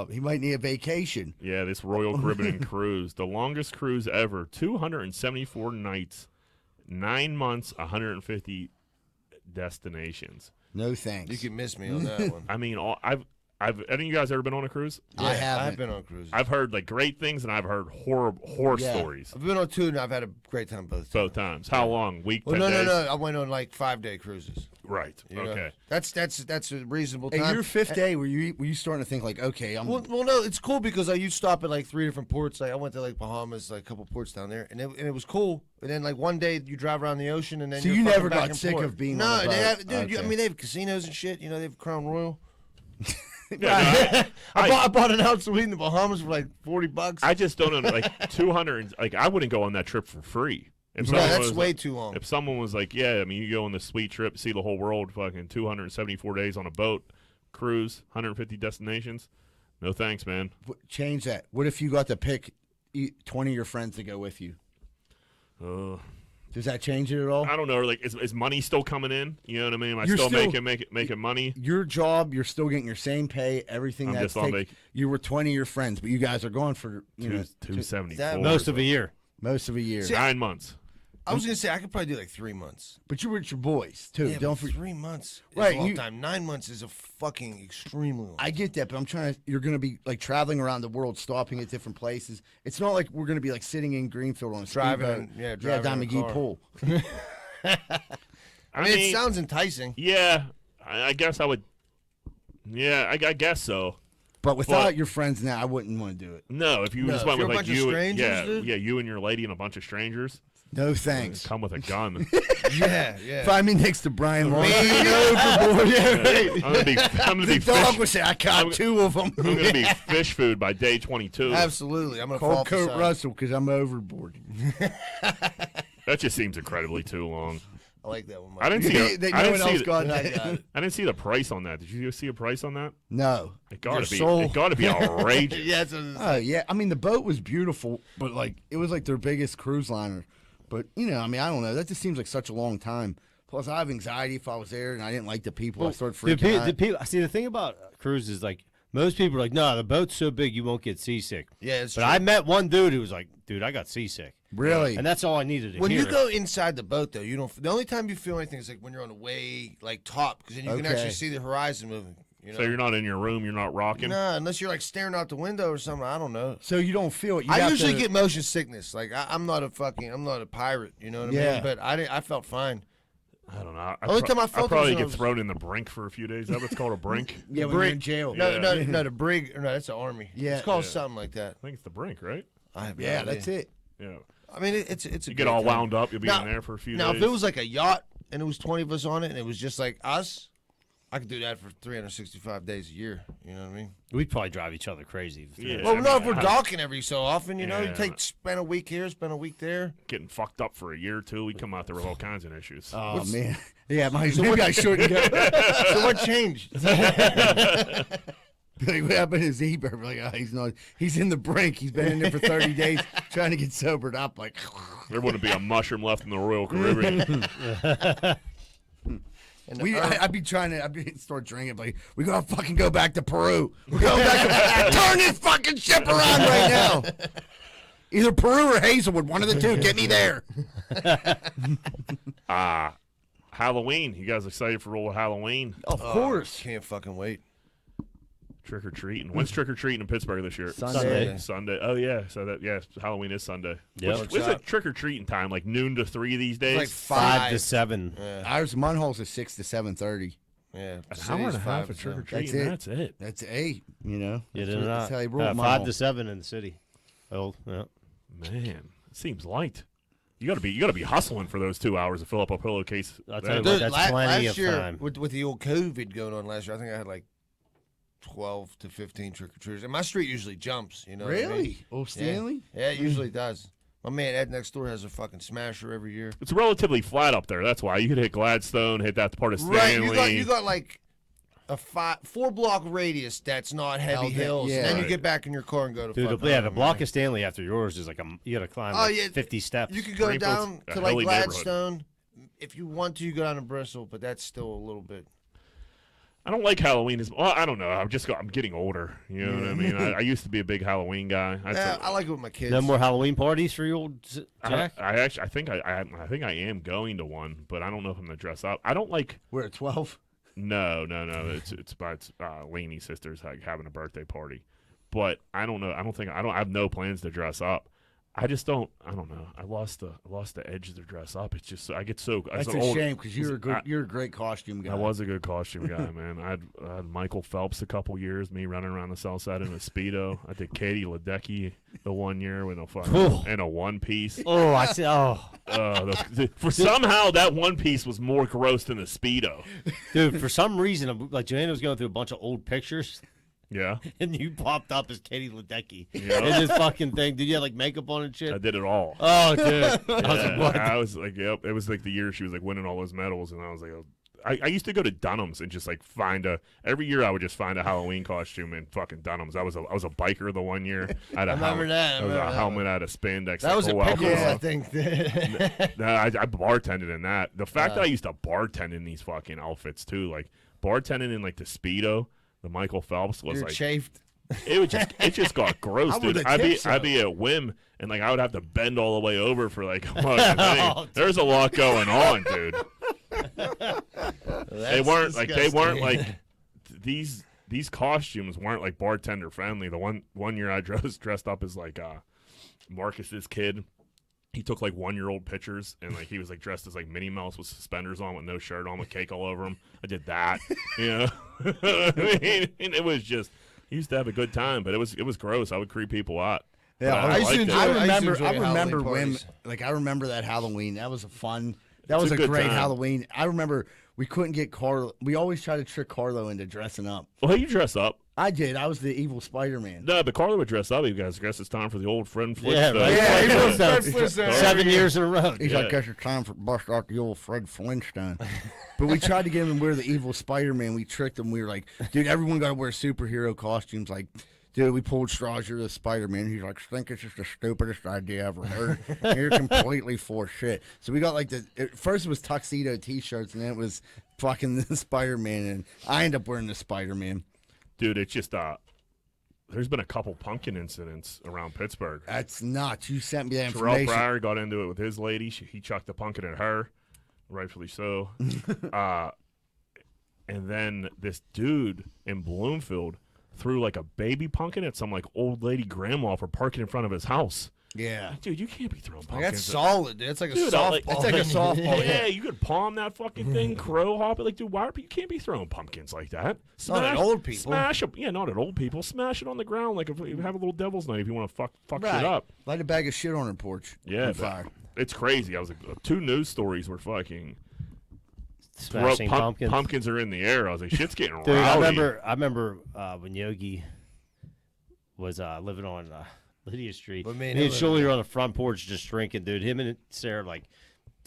He might need a vacation. Yeah, this Royal Caribbean cruise, the longest cruise ever, 274 nights, 9 months, 150 destinations. No thanks. You can miss me on that one. I mean, any of you guys ever been on a cruise? I haven't. I've been on cruises. I've heard like great things, and I've heard horror stories I've been on two, and I've had a great time both times. How long? Week? Well, 10 days? no. I went on like 5-day cruises. Right. You know? Okay. That's a reasonable Hey, time. your fifth day, were you starting to think like, okay, I'm. Well, no, it's cool because you stop at like 3 different ports. Like I went to like Bahamas, like a couple ports down there, and it was cool. And then like one day you drive around the ocean, and then So you're you fucking never back got in sick port. of being no, on a boat? they have, dude. Okay. I mean, they have casinos and shit. You know, they have Crown Royal. Yeah, no, I bought an ounce of weed in the Bahamas for like $40. I just don't know. Like 200. Like I wouldn't go on that trip for free. If No, someone that's was way like- too long. If someone was like, yeah, I mean, you go on this sweet trip, see the whole world, fucking 274 days on a boat, cruise, 150 destinations. No thanks, man. Change that. What if you got to pick 20 of your friends to go with you? Does that change it at all? I don't know. Like, is money still coming in? You know what I mean? Am I You're still still- making money? Your job, you're still getting your same pay, everything I'm that's just on taken. You were 20 of your friends, but you guys are gone for 274. Most of a year. most of a year. 9 months. I was gonna say I could probably do like 3 months. But you were with your boys too. Yeah, Don't but forget. 3 months is Right, a long you- time. 9 months is a fucking extremely long. I get that, but I'm trying to. You're going to be like traveling around the world, stopping at different places. It's not like we're going to be like sitting in Greenfield on a Driving, speedboat. yeah, down driving in a McGee car. Pool. I mean, it sounds enticing. Yeah, I guess I would. Yeah, I guess so. But without But- your friends now, I wouldn't want to do it. No, if you No, just if went you're with a like bunch of you, strangers, dude? you and your lady and a bunch of strangers, No thanks. come with a gun. Yeah, yeah. Find me next to Brian Long. Lean overboard. Yeah, right. I'm gonna be The dog would say, "I caught two of them." I'm gonna be fish food by day 22. Absolutely. I'm gonna fall Call off the Kurt side. Russell because I'm overboard. That just seems incredibly too long. I like that one. Mike. I didn't see. They- I no didn't one see else the- got I that. got it. I didn't see the price on that. Did you see a price on that? No. It gotta Your be. soul. It gotta be outrageous. Yeah, that's what it is. Oh yeah, I mean the boat was beautiful, but like it was like their biggest cruise liner. But I mean, I don't know. That just seems like such a long time. Plus, I have anxiety if I was there and I didn't like the people. I started freaking out. The people. See, the thing about cruises, like Most people are like, no, the boat's so big you won't get seasick. Yeah, it's But true. I met one dude who was like, dude, I got seasick. Really? And that's all I needed to When hear. you go inside the boat, though, you don't. The only time you feel anything is like when you're on the way, like top, because then you can Okay. actually see the horizon moving. You know? So you're not in your room. You're not rocking. Nah, unless you're like staring out the window or something. I don't know. So you don't feel it. You I have usually to- get motion sickness. Like I'm not a pirate. You know what I Yeah. mean? But I felt fine. I don't know. Only time I felt it was probably when I get was- thrown in the brink for a few days. Is that what's called a brink? Yeah, when you're in jail. No, Yeah. no, the brig. No, that's the army. Yeah. It's called Yeah. something like that. I think it's the brink, right? I have no Yeah, idea. that's it. Yeah. I mean, it's a You great get all time. wound up. You'll be Now- in there for a few Now, days. if it was like a yacht and it was 20 of us on it and it was just like us, I could do that for 365 days a year. You know what I mean? We'd probably drive each other crazy. Yeah. Well, I no, mean, if we're docking every so often, you know, Yeah. you spend a week here, spend a week there. getting fucked up for a year or two, we come out there with all kinds of issues. Oh man. Yeah, maybe I shouldn't go. So what changed? Like, what happened to Zebra? Like, oh, he's in the brink. He's been in there for 30 days trying to get sobered up. Like, There wouldn't be a mushroom left in the Royal Caribbean. And the I'd be start drinking, but we gotta fucking go back to Peru. We're going back to turn this fucking ship around right now. Either Peru or Hazelwood, one of the two. Get me there. Halloween. You guys excited for all Halloween? Of course. can't fucking wait. Trick or treating. When's trick or treating in Pittsburgh this year? Sunday. Sunday. Oh yeah. So Halloween is Sunday. Yep. What's it trick or treating time? Like noon to 3 these days. Like 5 to 7. Ours Munhall's is 6 to 7:30. Yeah, An city's hour and a 5 half to of trick or 7. treating. That's it. That's 8. You know. Yeah, that's, they're that's not. how they roll. at 5 Munhall. to 7 in the city. Oh, yeah. Man, it seems light. You gotta be hustling for those 2 hours to fill up a pillowcase. I'll tell you That- what, that's plenty last of year, time. with the old COVID going on last year, I think I had like 12 to 15 trick-or-treaters. And my street usually jumps, you know what I mean? Really? Oh, Stanley? Yeah, it usually does. My man Ed next door has a fucking smasher every year. It's relatively flat up there. That's why you could hit Gladstone, hit that part of Stanley. Right, you got like a 4-block radius that's not heavy Held down, hills. yeah. And then you Right. get back in your car and go to Dude, fucking the home, block man. of Stanley after yours is like you got to climb Oh, like yeah. 50 steps. You could go Springfield's down a to like hilly neighborhood. Gladstone. If you want to, you go down to Bristol, but that's still a little bit. I don't like Halloween as well. I don't know. I'm getting older. You know what I mean? I used to be a big Halloween guy. I like it with my kids. No more Halloween parties for you old Jack? I think I am going to one, but I don't know if I'm gonna dress up. I don't like. We're at 12. No. It's Laney's sister's having a birthday party, but I don't know. I have no plans to dress up. I just don't. I don't know. I lost the edge to dress up. It's just I get so. That's as a old- shame because you're a great costume guy. I was a good costume guy, man. I had Michael Phelps a couple years, me running around the south side in a Speedo. I did Katie Ledecky the one year with in a one piece. Oh, I see. Oh, For somehow that one piece was more gross than the Speedo. dude, for some reason, like Joanna was going through a bunch of old pictures, Yeah, and you popped up as Katie Ledecky Yeah. in this fucking thing. Did you have like makeup on and I shit? did it all. Oh, dude. I was like, Yeah, what? I was like, yep. It was like the year she was like winning all those medals, and I was like, oh. I used to go to Dunham's and just like every year I would just find a Halloween costume in fucking Dunham's. I was a biker the one year. I had a remember that. I I was remember a that helmet out of spandex. That was a full pickles, alcohol. I think. No, I bartended in that. The fact that I used to bartend in these fucking outfits too, like bartending in like the Speedo, the Michael Phelps was You're like chafed. it just got gross, How were dude. the I'd tips, be at whim and like I would have to bend all the way over for like a fucking thing. There's a lot going on, dude. They weren't like these costumes weren't like bartender friendly. The one year I dressed up as like Marcus's kid. He took like 1-year-old pictures and like he was like dressed as like Minnie Mouse with suspenders on with no shirt on with cake all over him. I did that, you know. I mean, and it was just he used to have a good time, but it was gross. I would creep people out. Yeah, But I used to liked enjoy it. it. I remember. enjoy I Halloween remember when. parties. Like I remember that Halloween. That was a fun. That was a a good great time. Halloween. I remember we couldn't get Carlo. We always tried to trick Carlo into dressing up. Well, you dress up. I did. I was the evil Spider-Man. No, but Carla would dress up. You guys, I guess it's time for the old friend Flintstone. right. Yeah, he was Fred Flintstone. 7 years in a row. He's Yeah. like, guess it's time for bust out the old Fred Flintstone. But we tried to get him to wear the evil Spider-Man. We tricked him. We were like, dude, everyone got to wear superhero costumes. Like, dude, we pulled straws. You're the Spider-Man. He's like, I think it's just the stupidest idea I've ever heard. You're completely for shit. So we got like first it was tuxedo T-shirts, and then it was fucking the Spider-Man, and I ended up wearing the Spider-Man. Dude, it's just there's been a couple pumpkin incidents around Pittsburgh. That's nuts. You sent me that Terrell information. Pryor got into it with his lady. He chucked the pumpkin at her, rightfully so. And then this dude in Bloomfield threw like a baby pumpkin at some like old lady grandma for parking in front of his house. Yeah. Like, dude, you can't be throwing Like, pumpkins. that's solid, dude. It's like a Dude, softball. like- It's like a softball. Yeah, you could palm that fucking thing, crow hop it. Like, dude, you can't be throwing pumpkins like that. Not at old people. Smash them. Yeah, not at old people. Smash it on the ground like if you have a little devil's night if you want to fuck Right. shit up. Light a bag of shit on her porch. Yeah, On but fire. it's crazy. I was like, 2 news stories were fucking Smashing pumpkins. Pumpkins are in the air. I was like, shit's getting Dude, rowdy. I remember when Yogi was living on Lydia Street. But Me man, and it Shirley were on the front porch just drinking, dude. Him and Sarah like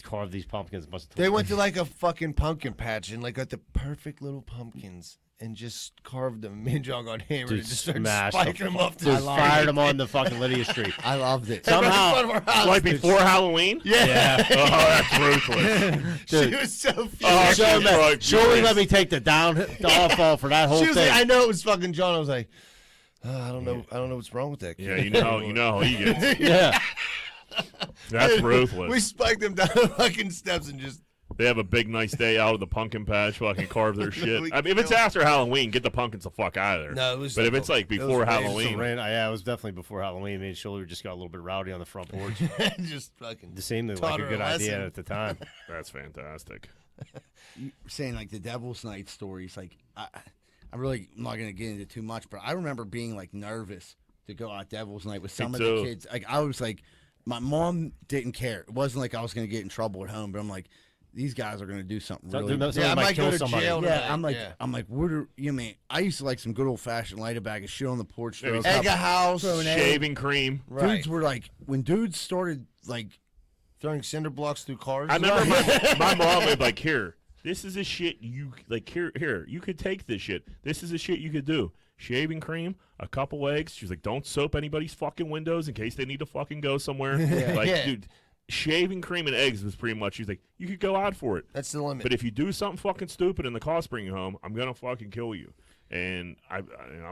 carved these pumpkins. They went to like a fucking pumpkin patch and like got the perfect little pumpkins and just carved them. Me and John got hammered Dude, and just started smashed spiking them. them up. Dude, fired them on the fucking Lydia Street. I loved it. Somehow, Like before Halloween? yeah. Oh, that's ruthless. She Dude. was so Oh, furious. she's like Shirley furious. let me take the downfall for that whole She was thing. like, I know it was fucking John. I was like, I don't know what's wrong with that kid. Yeah, you know how he gets. yeah. That's ruthless. We spiked them down the fucking steps and just They have a big, nice day out of the pumpkin patch, fucking carve their shit. We I mean, if it's killed- after Halloween, get the pumpkins the fuck out of there. No, it was But if like it's like it was before raining Halloween, Yeah, it was definitely before Halloween. Me and Shirley just got a little bit rowdy on the front porch. just fucking. It seemed like Taught a her good a idea lesson. at the time. that's fantastic. You were saying like the Devil's Night stories. Like I'm not gonna get into too much, but I remember being like nervous to go out Devil's Night with some of too. the kids. Like I was like, my mom didn't care. It wasn't like I was gonna get in trouble at home, but I'm like, these guys are gonna do something really. Yeah, I might go to jail. Yeah, tonight. I'm like, what are you mean? I used to like some good old fashioned light a bag of shit on the porch. throw a Egg couple- a house. throw an egg. Shaving cream. Right. Dudes were like, when dudes started like, Throwing cinder blocks through cars. I remember my mom would like, here, this is a shit you like. Here, you could take this shit. This is a shit you could do. Shaving cream, a couple eggs. She's like, don't soap anybody's fucking windows in case they need to fucking go somewhere. Like, Yeah. dude, shaving cream and eggs was pretty much. She's like, you could go out for it. That's the limit. But if you do something fucking stupid and the cops bring you home, I'm gonna fucking kill you. And I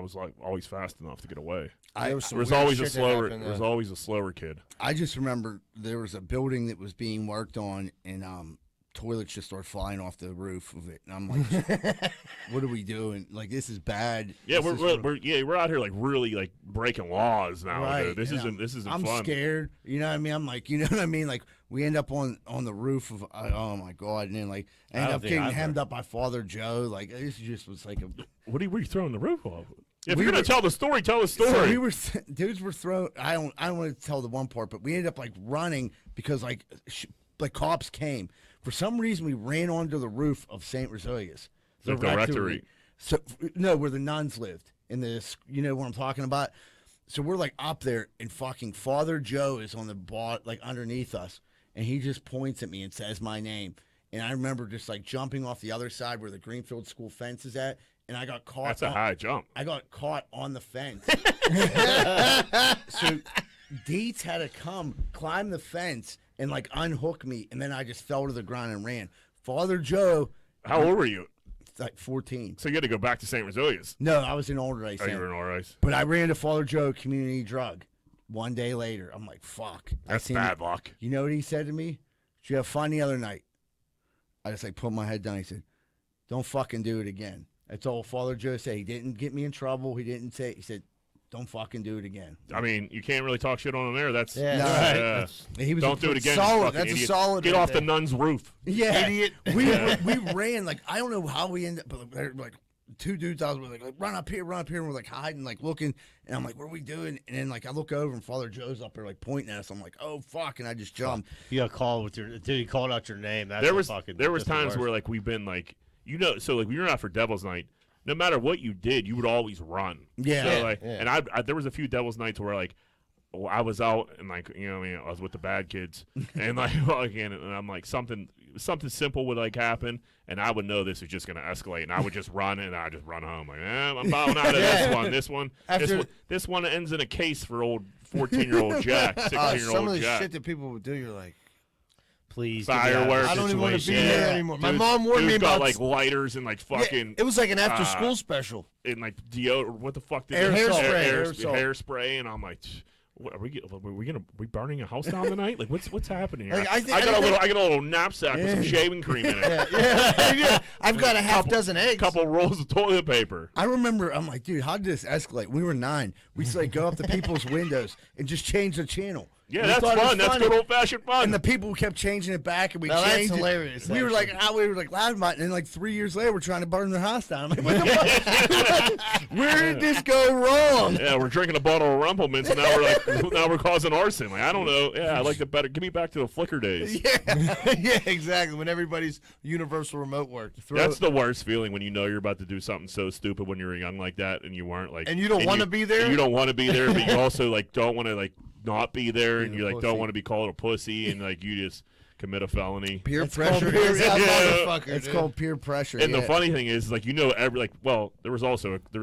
was like always fast enough to get away. There was There was always a slower kid. I just remember there was a building that was being worked on, and toilets just started flying off the roof of it, and I'm like, "What are we doing? Like, this is bad." Yeah, This is we're out here like really like breaking laws now. right. Dude. This and isn't I'm fun. scared. You know what I mean? I'm like, you know what I mean? Like, we end up on the roof of, oh my god, and then like end don't up think getting I've hemmed up by Father Joe. Like, this just was like a. What were you throwing the roof off? If We you're gonna were- tell the story, tell the story. So we were dudes were thrown. I don't want to tell the one part, but we ended up like running because like cops came. For some reason, we ran onto the roof of St. Rosilius, Like the rectory. So no, where the nuns lived in this. You know what I'm talking about. So we're like up there, and fucking Father Joe is on the like underneath us, and he just points at me and says my name. And I remember just like jumping off the other side where the Greenfield School fence is at, and I got caught. That's a high jump. I got caught on the fence. So Dietz had to climb the fence, and like unhook me, and then I just fell to the ground and ran. Father Joe, How old were you? like 14. So you had to go back to St. Rosilius. No, I was in older. I Oh, you said, were in RIs. but I ran to Father Joe Community Drug. One day later, I'm like, fuck. That's bad luck. You know what he said to me? Did you have fun the other night? I just like put my head down. He said, don't fucking do it again. That's all Father Joe said. He didn't get me in trouble. He didn't say. He said, don't fucking do it again. I mean, you can't really talk shit on him there. That's Yeah. No, yeah. He was Don't do it again. you solid. fucking That's a idiot. solid Get right off the there. nun's roof. Yeah, Idiot. We ran like I don't know how we ended up, but they're like two dudes. I was like run up here, and we're like hiding, like looking, and I'm like, what are we doing? And then like I look over and Father Joe's up there like pointing at us. I'm like, oh fuck, and I just jumped. You got called with your dude. He called out your name. That's There what was fucking, there was that's the times worst. where like we've been like so like we were out for Devil's Night. No matter what you did, you would always run. Yeah. So, Yeah, like, yeah. and I there was a few Devil's Nights where like I was out and like you know what I mean I was with the bad kids and like and I'm like something simple would like happen and I would know this is just gonna escalate and I would just run and I just run home like I'm bowing out of this one ends in a case for old 14-year-old Jack 16-year-old Some of the Jack. shit that people would do, you're like, please. get me out of Fireworks. this I don't even want to be situation. there Yeah. anymore. My Dude- mom warned me dude's got about like lighters and like fucking It was like an after-school special. and like deodorant. What the fuck? Did Hairspray. Hairspray, and I'm like, what, are we burning a house down tonight? Like, what's happening here? Like, I got a little knapsack with some shaving cream in it. Yeah. I've got a half dozen eggs. Couple rolls of toilet paper. I remember, I'm like, dude, how did this escalate? We were 9. We used to like go up to people's windows and just change the channel. Yeah, We that's thought it was fun. That's funny. good old fashioned fun. And the people kept changing it back, and we Now, that's changed it. hilarious, We were like, loud about it. And then like 3 years later, we're trying to burn their house down. I'm like, what the fuck? Where did this go wrong? Yeah, we're drinking a bottle of Rumple Mints, and now we're causing arson. Like, I don't know. Yeah, I like it better. Give me back to the Flickr days. Yeah, exactly. When everybody's universal remote work. That's the worst feeling when you know you're about to do something so stupid when you were young like that, and you weren't like. And you don't want to be there? You don't want to be there, but you also like don't want to like not be there, and Being you a like pussy. don't want to be called a pussy, and like you just commit a felony. Peer It's called pressure. peer- that Yeah. motherfucker, It's dude. called peer pressure. And yeah. the funny thing is, like, there was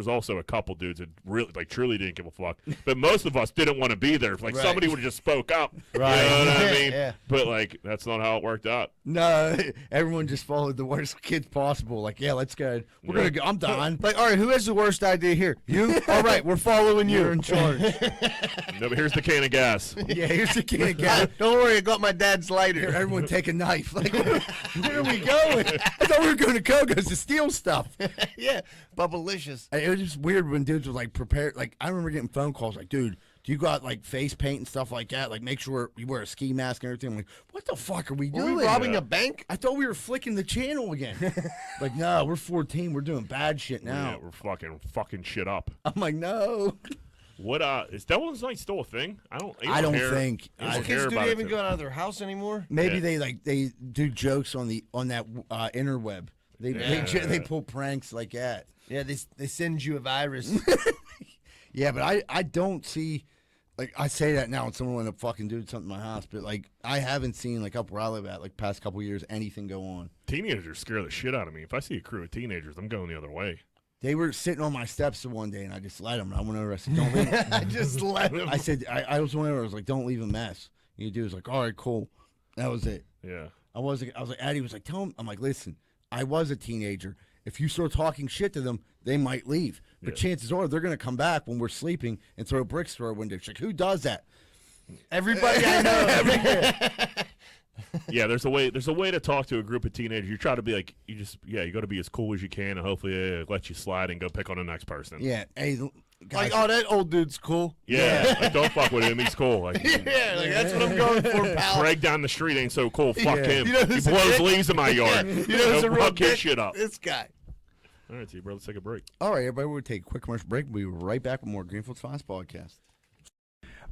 also a couple dudes that really, like, truly didn't give a fuck. But most of us didn't want to be there. Like, Right. somebody would have just spoke up. Right. You know what I mean? Yeah. But like, that's not how it worked out. No, everyone just followed the worst kids possible. Like, yeah, let's go. We're gonna go. I'm done. Like, all right, who has the worst idea here? You? All right, we're following you. You're in charge. No, but here's the can of gas. Yeah, here's the kid again. Don't worry, I got my dad's Here, lighter. everyone take a knife. Like, where are we going? I thought we were going to Kogo's to steal stuff. Yeah, Bubblicious. It was just weird when dudes were like prepared. Like, I remember getting phone calls like, dude, do you got like face paint and stuff like that? Like, make sure you wear a ski mask and everything. I'm like, what the fuck are we Were doing? we robbing Yeah. a bank? I thought we were flicking the channel again. Like, no, we're 14. We're doing bad shit now. Yeah, we're fucking shit up. I'm like, no. What is Devil's Night still a thing? I don't think. I These don't kids, hear do about they it. even go out of their house anymore? Maybe Yeah. they do jokes on that interweb. They pull pranks like that. Yeah, they send you a virus. Yeah, but I don't see, like, I say that now and someone will end up fucking doing something in my house, but like I haven't seen like up where I live at like past couple years anything go on. Teenagers scare the shit out of me. If I see a crew of teenagers, I'm going the other way. They were sitting on my steps one day and I just let them. I went over. I said, "Don't leave." I just let him. I said, I was whenever I was like, "Don't leave a mess." And the dude was like, "All right, cool." That was it. Yeah. I was like, Addie was like, "Tell him." I'm like, "Listen, I was a teenager. If you start talking shit to them, they might leave. But chances are they're gonna come back when we're sleeping and throw bricks through our window." She's like, "Who does that?" Everybody I know. Yeah, there's a way to talk to a group of teenagers. You try to be like, you got to be as cool as you can, and hopefully they let you slide and go pick on the next person. Yeah. Hey, guys, Like, oh, that old dude's cool. Yeah, like, don't fuck with him. He's cool. Like, Yeah, like that's what I'm going for, pal. Greg down the street ain't so cool. Fuck Yeah. him. You know He who's a blows dick? leaves in my yard. You know who's a real fuck his dick? shit up. This guy. All right, bro. Let's take a break. all right, everybody, we'll take a quick commercial break. We'll be right back with more Greenfield's Finest podcast.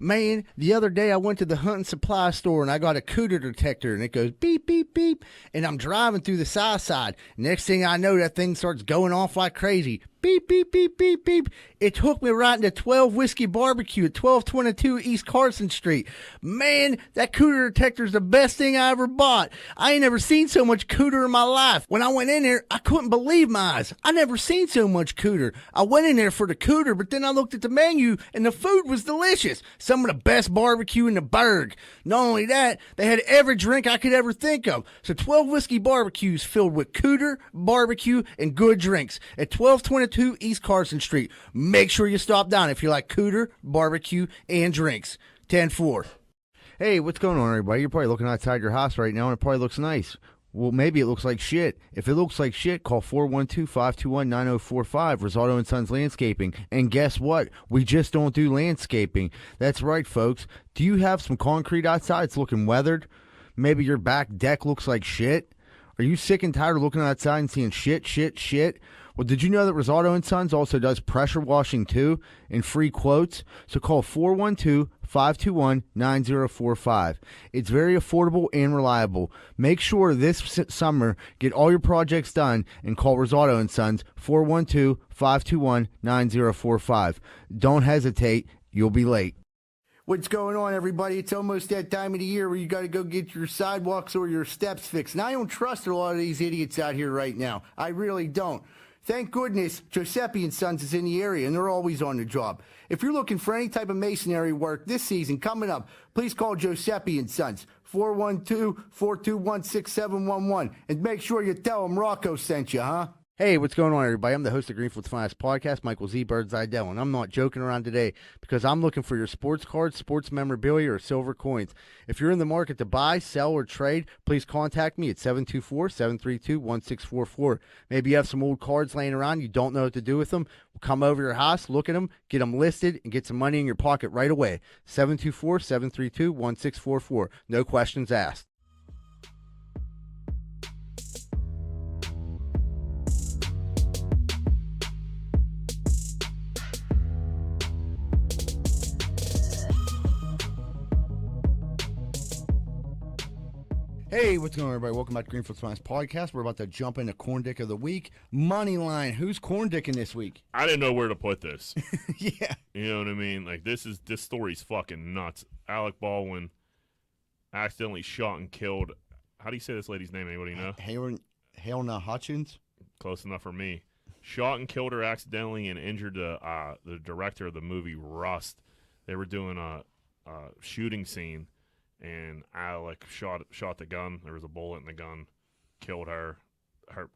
Man, the other day I went to the hunting supply store and I got a cooter detector and it goes beep, beep, beep. And I'm driving through the south side. Next thing I know, that thing starts going off like crazy. Beep, beep, beep, beep, beep. It took me right into 12 Whiskey Barbecue at 1222 East Carson Street. Man, that cooter detector is the best thing I ever bought. I ain't never seen so much cooter in my life. When I went in there, I couldn't believe my eyes. I never seen so much cooter. I went in there for the cooter, but then I looked at the menu and the food was delicious. Some of the best barbecue in the burg. Not only that, they had every drink I could ever think of. So 12 Whiskey Barbecues filled with cooter, barbecue, and good drinks at 1222 East Carson Street. Make sure you stop down if you like cooter, barbecue, and drinks. 10-4. Hey, what's going on, everybody? You're probably looking outside your house right now, and it probably looks nice. Well, maybe it looks like shit. If it looks like shit, call 412-521-9045, Rosado & Sons Landscaping. And guess what? We just don't do landscaping. That's right, folks. Do you have some concrete outside? It's looking weathered. Maybe your back deck looks like shit. Are you sick and tired of looking outside and seeing shit? Well, did you know that Rosado & Sons also does pressure washing too and free quotes? So call 412-521-9045. It's very affordable and reliable. Make sure this summer get all your projects done and call Rosado & Sons 412-521-9045. Don't hesitate. You'll be late. What's going on, everybody? It's almost that time of the year where you got to go get your sidewalks or your steps fixed. And I don't trust a lot of these idiots out here right now. I really don't. Thank goodness Giuseppe & Sons is in the area, and they're always on the job. If you're looking for any type of masonry work this season coming up, please call Giuseppe & Sons, 412-421-6711. And make sure you tell them Rocco sent you, huh? Hey, what's going on, everybody? I'm the host of Greenfield's Finest Podcast, Michael Z. Birds-Idell, and I'm not joking around today because I'm looking for your sports cards, sports memorabilia, or silver coins. If you're in the market to buy, sell, or trade, please contact me at 724-732-1644. Maybe you have some old cards laying around, you don't know what to do with them. We'll come over to your house, look at them, get them listed, and get some money in your pocket right away. 724-732-1644. No questions asked. Hey, what's going on, everybody? Welcome back to Greenfield's Finest Podcast. We're about to jump into Corn Dick of the Week. Money line. Who's Corn Dicking this week? I didn't know where to put this. Yeah. You know what I mean? Like, this story's fucking nuts. Alec Baldwin accidentally shot and killed. How do you say this lady's name? Anybody know? Helena Hutchins? Close enough for me. Shot and killed her accidentally and injured the director of the movie Rust. They were doing a shooting scene. And Alec shot the gun. There was a bullet in the gun. Killed her. Hurt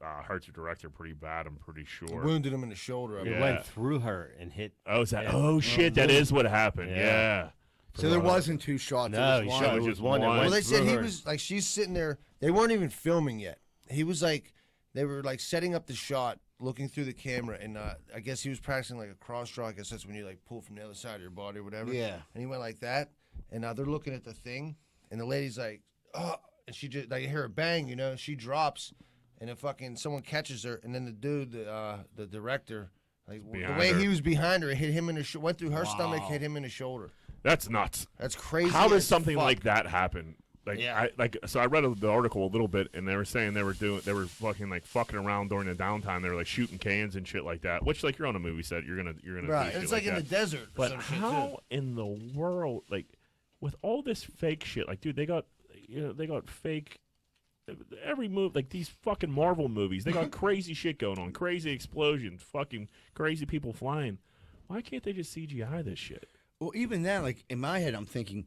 the director pretty bad, I'm pretty sure. Wounded him in the shoulder. It went through her and hit. Oh, is that? Oh, shit, that is what happened. Yeah. So there wasn't two shots. No, it was he one. shot just one. Well, they said he was like, she's sitting there. They weren't even filming yet. He was like, they were like setting up the shot, looking through the camera, and I guess he was practicing like a cross draw. I guess that's when you like pull from the other side of your body or whatever. Yeah. And he went like that, and now they're looking at the thing, and the lady's like, oh, and she just like you hear a bang, you know, she drops, and then fucking someone catches her, and then the dude, the director, like the way he was behind her, it hit him in the went through her stomach, hit him in the shoulder. That's nuts. That's crazy. How does something like that happen? Like, Yeah. So I read the article a little bit, and they were saying they were fucking around during the downtime. They were like shooting cans and shit like that. Which, like, you're on a movie set, you're gonna Right. do shit It's like in that. the desert. Or But some shit, how too. in the world, like, with all this fake shit, like, dude, they got fake. Every move, like these fucking Marvel movies, they got crazy shit going on, crazy explosions, fucking crazy people flying. Why can't they just CGI this shit? Well, even then, like, in my head, I'm thinking,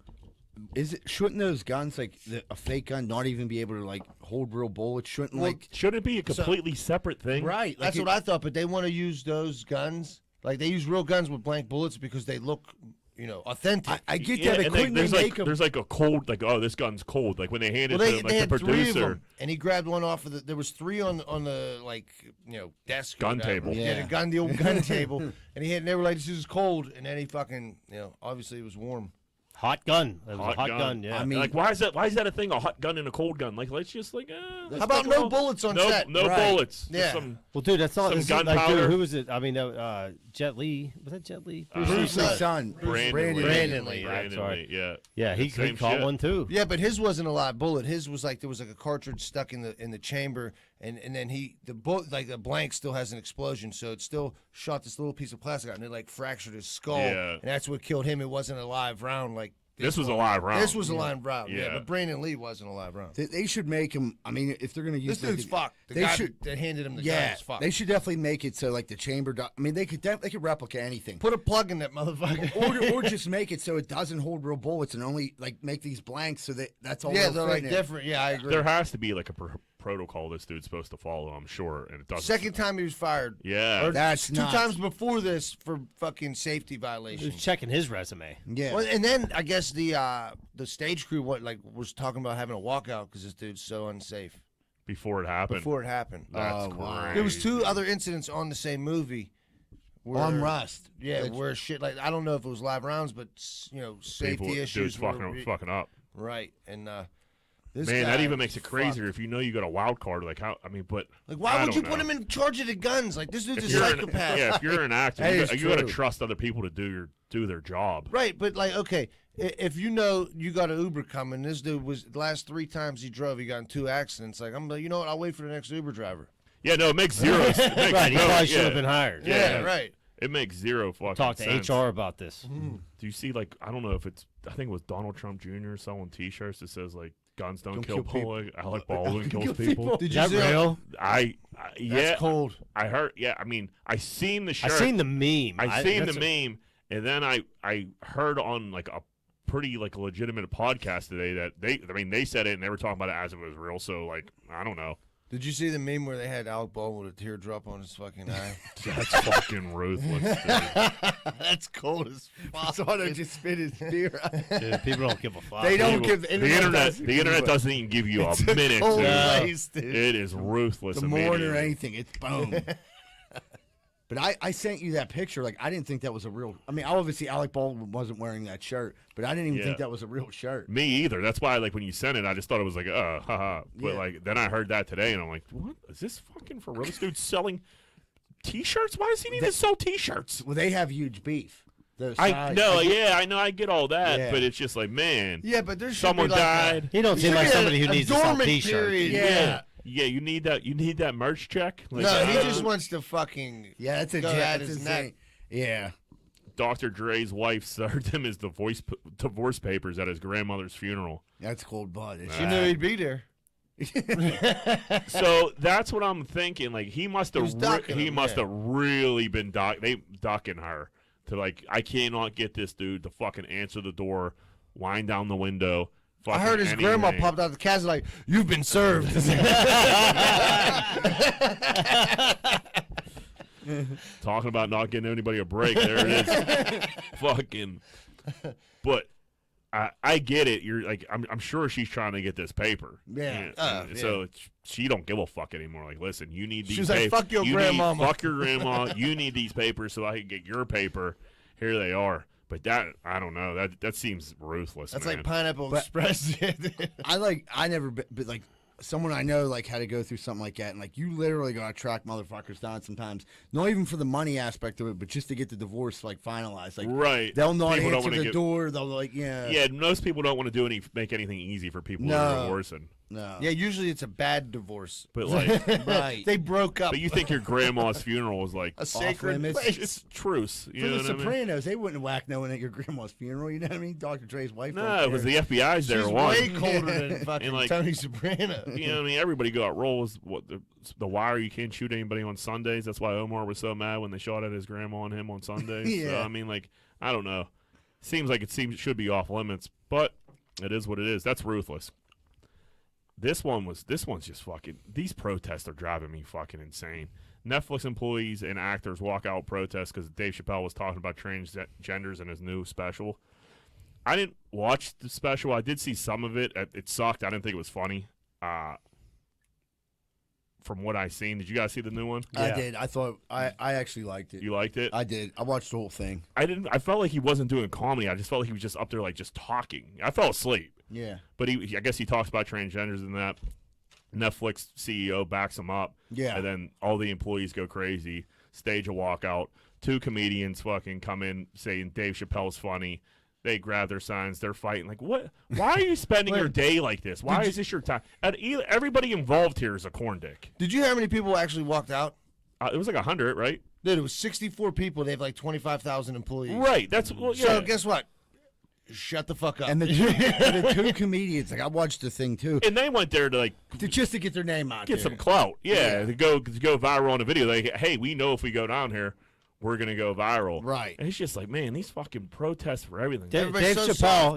shouldn't those guns, like a fake gun, not even be able to like hold real bullets? Shouldn't it be a completely separate thing? Right? That's what I thought, but they want to use those guns. Like, they use real guns with blank bullets because they look, authentic. I get Yeah, that. But and couldn't they make them? there's like a cold, like, oh, this gun's cold. Like when they handed Well, it to they the had 3 of producer. them, and he grabbed one off of the. There was 3 on the desk, or Gun whatever. table. Yeah, the old gun table, and they were like, "This is cold," and then he fucking, obviously it was warm. Hot gun. It was a hot gun. Yeah. I mean, Like, why is that a thing? A hot gun and a cold gun? Like, let's just like. How about no bullets on set? No Right. bullets. Just Yeah. some- Well, dude, that's not Some this is like, gunpowder. dude, who was it? I mean, Jet Li. Was that Jet Li? Bruce Lee's son, Brandon Lee, Brandon sorry. Lee, yeah. Yeah, he Same caught shit. one too. Yeah, but his wasn't a live bullet. His was like there was like a cartridge stuck in the chamber, and then the blank still has an explosion, so it still shot this little piece of plastic out, and it like fractured his skull, Yeah. and that's what killed him. It wasn't a live round like This was a live round. This was a live round. Yeah, Yeah. but Brandon Lee wasn't a live round. they should make him. I mean, if they're going to use This dude's fucked. The they guy should. that handed him the gun Yeah, is fucked. they should definitely make it so like the chamber. I mean, they could replicate anything. Put a plug in that motherfucker. or just make it so it doesn't hold real bullets and only like make these blanks so that that's all. yeah, they'll they're fit like in. different. Yeah, I agree. There has to be like a protocol this dude's supposed to follow, I'm sure, and it doesn't. Second time he was fired. Yeah. Or That's 2 nuts. times before this for fucking safety He was violations. checking his resume. Yeah. Well, and then I guess the stage crew was talking about having a walkout because this dude's so unsafe Before it happened. before it happened. That's Oh, wow. crazy. There was 2 other incidents on the same movie. Where, On Rust. Yeah, That's- where shit like I don't know if it was live rounds, but safety People, issues. dudes were fucking up. right, and this Man, guy that even makes it was crazier fucked. if you know you got a wild card. Like how? I mean, but Like, why I would you don't put know. him in charge of the guns? Like, this dude's If a you're psychopath. yeah, if you're an actor, That you is got to true. trust other people to do their job. Right, but like, okay, if you know you got an Uber coming, this dude was the last 3 times he drove, he got in 2 accidents. Like, I'm like, you know what? I'll wait for the next Uber driver. Yeah, no, it makes zero. It makes Right, he no- probably should yeah. have been hired. Yeah. right. It makes zero fucking Talk to sense. HR about this. Do you see, like, I don't know if it's, I think it was Donald Trump Jr. selling T-shirts that says, like, guns don't kill people. Alec Baldwin kills people. Did Is you that see real? Yeah. That's cold. I heard, yeah, I mean, I seen the I shirt. seen the meme. I seen the that's meme, and then I heard on, like, a pretty like legitimate podcast today that they said it and they were talking about it as if it was real. So like I don't know. Did you see the meme where they had Alec Baldwin with a teardrop on his fucking eye? That's fucking ruthless. Dude. That's cold as fuck. Sauter just spit his beer out. Dude, people don't give a fuck. They don't give The internet doesn't even give you a minute. cold Dude. place, dude. It is ruthless. The more or immediately. anything, it's boom. But I sent you that picture. Like, I didn't think that was a real. I mean, obviously, Alec Baldwin wasn't wearing that shirt, but I didn't even think that was a real shirt. Me either. That's why, like, when you sent it, I just thought it was like, haha. But, Yeah. like, then I heard that today, and I'm like, what? Is this fucking for real? This dude's selling T-shirts? Why does he need to sell T-shirts? Well, they have huge beef. I know, I get all that, Yeah. but it's just like, man, Yeah, but there's someone died. He don't seem like somebody who needs to sell T-shirts. Period. Yeah. Yeah, you need that merch check. Like, No, he just wants to fucking. Yeah, that's a Go jet. at That's his insane. neck. Yeah. Dr. Dre's wife served him his divorce papers at his grandmother's funeral. That's cold blooded. She knew he'd be there. So that's what I'm thinking. Like he must He was have ducking him, yeah. really been ducking her to like I cannot get this dude to fucking answer the door, wind down the window. I heard his grandma anything. popped out the casket like, "You've been served." Talking about not getting anybody a break. There it is. Fucking. But I get it. You're like I'm sure she's trying to get this paper. Yeah. And so she don't give a fuck anymore. Like, listen, you need these. She was like, "Fuck your grandmama." Fuck your grandma. You need these papers so I can get your paper. Here they are. But that I don't know. That seems ruthless. That's man. like Pineapple Express. I never, but like someone I know like had to go through something like that, and like you literally gotta track motherfuckers down sometimes. Not even for the money aspect of it, but just to get the divorce like finalized. Like Right. they'll not People don't answer wanna the door. They'll like Yeah, most people don't want to make anything easy for people who are No. divorcing. no. Yeah, usually it's a bad divorce. But like, Right. They broke up. but you think your grandma's funeral is like a sacred limits. place. it's truce? You For know the what I mean? Sopranos, they wouldn't whack no one at your grandma's funeral. You know what I mean? Dr. Dre's wife. No, because the FBI's there. She's One. way colder than fucking And, like, Tony Soprano. You know what I mean? Everybody got rolls. What the wire? You can't shoot anybody on Sundays. That's why Omar was so mad when they shot at his grandma and him on Sundays. So, Yeah. I mean, like, I don't know. Seems like it should be off limits, but it is what it is. That's ruthless. This one's just fucking. These protests are driving me fucking insane. Netflix employees and actors walk out protest because Dave Chappelle was talking about transgenders in his new special. I didn't watch the special. I did see some of it. It sucked. I didn't think it was funny. From what I seen, did you guys see the new one? I did. I thought I actually liked it. You liked it? I did. I watched the whole thing. I didn't. I felt like he wasn't doing comedy. I just felt like he was just up there, like just talking. I fell asleep. Yeah. But I guess he talks about transgenders and that. Netflix CEO backs him up. Yeah. And then all the employees go crazy, stage a walkout. Two comedians fucking come in saying Dave Chappelle's funny. They grab their signs. They're fighting. Like, what? Why are you spending your day like this? Why is this your time? Everybody involved here is a corn dick. Did you hear how many people actually walked out? It was like 100, right? Dude, it was 64 people. They have like 25,000 employees. Right. That's well, yeah. So guess what? Shut the fuck up. And the two comedians, like I watched the thing too, And they went there to like just to get their name out get there. some clout. Yeah, to go viral on a video. Like, hey, we know if we go down here, we're gonna go viral. Right. And it's just like, man, these fucking protests for everything. Dave Everybody's so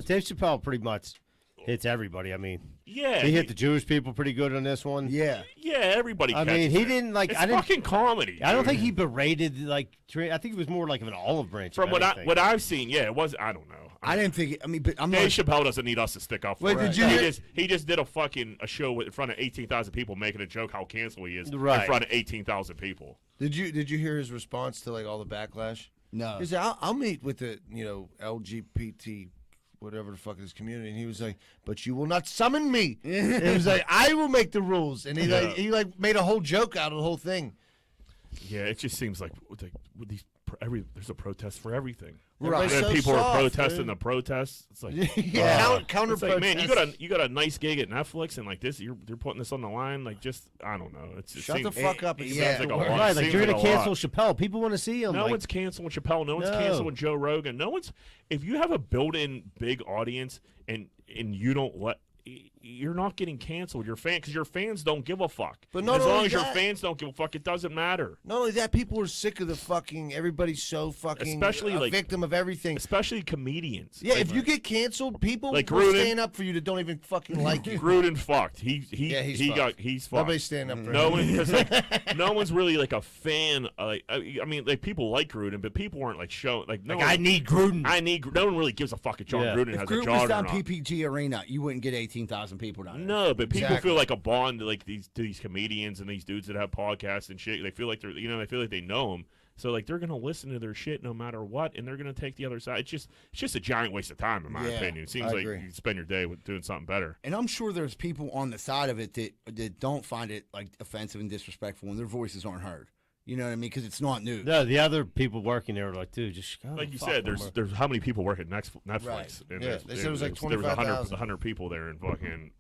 Chappelle pretty much hits everybody. I mean, Yeah, he hit the Jewish people pretty good on this one. Yeah. Yeah, everybody. I mean, catches he it. didn't like. It's I didn't. fucking comedy. I don't dude. think he berated like. I think it was more like of an olive branch. From if anything. what I've seen, yeah, it was. I don't know. I didn't think. I mean, but I'm Dave not. Chappelle doesn't need us to stick up for Wait, him. did you He hear- just did a show in front of 18,000 people, making a joke how cancel he is in Right. front of 18,000 people. Did you hear his response to like all the backlash? No. He said, I'll meet with the LGBT whatever the fuck his community, and he was like, but you will not summon me. And he was like, I will make the rules, and he made a whole joke out of the whole thing. Yeah, it just seems like with these there's a protest for everything. Right. And then So people soft, are protesting dude. the protests. It's like Counter it's like, man, protest. you got a nice gig at Netflix, and like this, you're putting this on the line. Like, just I don't know. It Shut the seems, fuck up. And it get sounds to like a work. lot. Right, like Seems you're like gonna a cancel lot. Chappelle. People want to see him. No like, one's canceling Chappelle. No one's No. canceling Joe Rogan. No one's. If you have a built-in big audience and you don't let you're not getting canceled. Because your fans don't give a fuck. But not as long only as your that- fans don't give a fuck, it doesn't matter. Not only that, people are sick of the fucking. Everybody's so fucking Especially, a like- victim of everything. Especially comedians. Yeah, Like, if you get canceled, people Like will Gruden- stand up for you that don't even fucking like you. Gruden fucked. He's fucked. Nobody's standing up for No him. one, because like, no one's really like a fan. Like, I mean, like people like Gruden, but people weren't like showing like no. Like, one, I need Gruden. No one really gives a fuck if John Yeah. Gruden If has Groot a job was or down not. PPG Arena, you wouldn't get 18,000 people down there. No, but people Exactly. feel like a bond to like these comedians and these dudes that have podcasts and shit. They feel like they feel like they know them. So like they're gonna listen to their shit no matter what, and they're gonna take the other side. It's just a giant waste of time in my Yeah, opinion. It seems I like agree. you spend your day with doing something better. And I'm sure there's people on the side of it that don't find it like offensive and disrespectful when their voices aren't heard. You know what I mean? Because it's not news. No, the other people working there were like, dude, just go. Like you fuck said, them. there's how many people work at Netflix? Right. And Yeah, there's- they said it was like there was 25,000. 100 people there, and fucking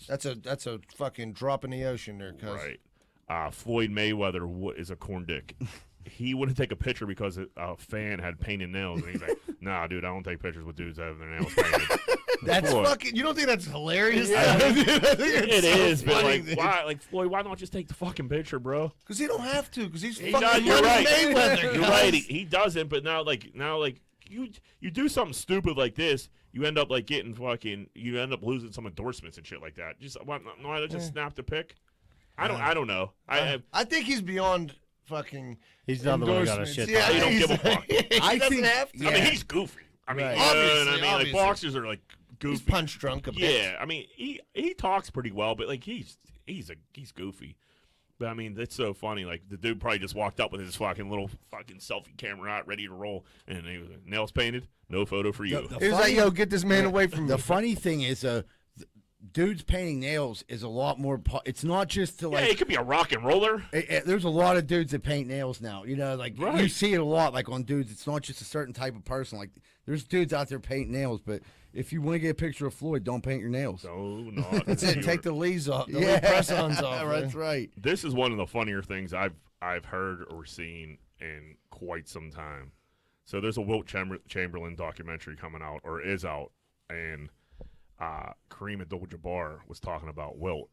That's a fucking drop in the ocean there, cuz. right. Floyd Mayweather is a corn dick. He wouldn't take a picture because a fan had painted nails, and he's like, "Nah, dude, I don't take pictures with dudes that have their nails painted." That's Floyd. fucking. You don't think that's hilarious? It is, but like, why? Like Floyd, why don't just take the fucking picture, bro? Because he don't have to. Because he's He fucking does, you're Money right. Mayweather. You're cuz. right. He doesn't. But now, you do something stupid like this, you end up like getting fucking. You end up losing some endorsements and shit like that. Just why not just snap the pic? I don't know. I think he's beyond fucking. He's the other one who got a endorsements. shit. Yeah, He don't give a fuck. he I doesn't think- have to. I mean, he's goofy. I mean, Right. you know what I Obviously, mean, like obviously. boxers are like goofy. He's punch drunk a bit. Yeah, I mean, he talks pretty well, but like he's goofy. But I mean, that's so funny. Like the dude probably just walked up with his fucking little fucking selfie camera out, ready to roll, and he was like, nails painted, no photo for you. The He was funny- like, "Yo, get this man away from me." The funny thing is, dudes painting nails is a lot more. It's not just to Yeah, like. he could be a rock and roller. There's a lot of dudes that paint nails now. You know, like you Right. see it a lot, like on dudes. It's not just a certain type of person. Like there's dudes out there painting nails, but if you want to get a picture of Floyd, don't paint your nails. No, not. That's it. Take the leaves off. The leaf press-ons off. That's right. This is one of the funnier things I've heard or seen in quite some time. So there's a Wilt Chamberlain documentary coming out or is out, and Kareem Abdul-Jabbar was talking about Wilt,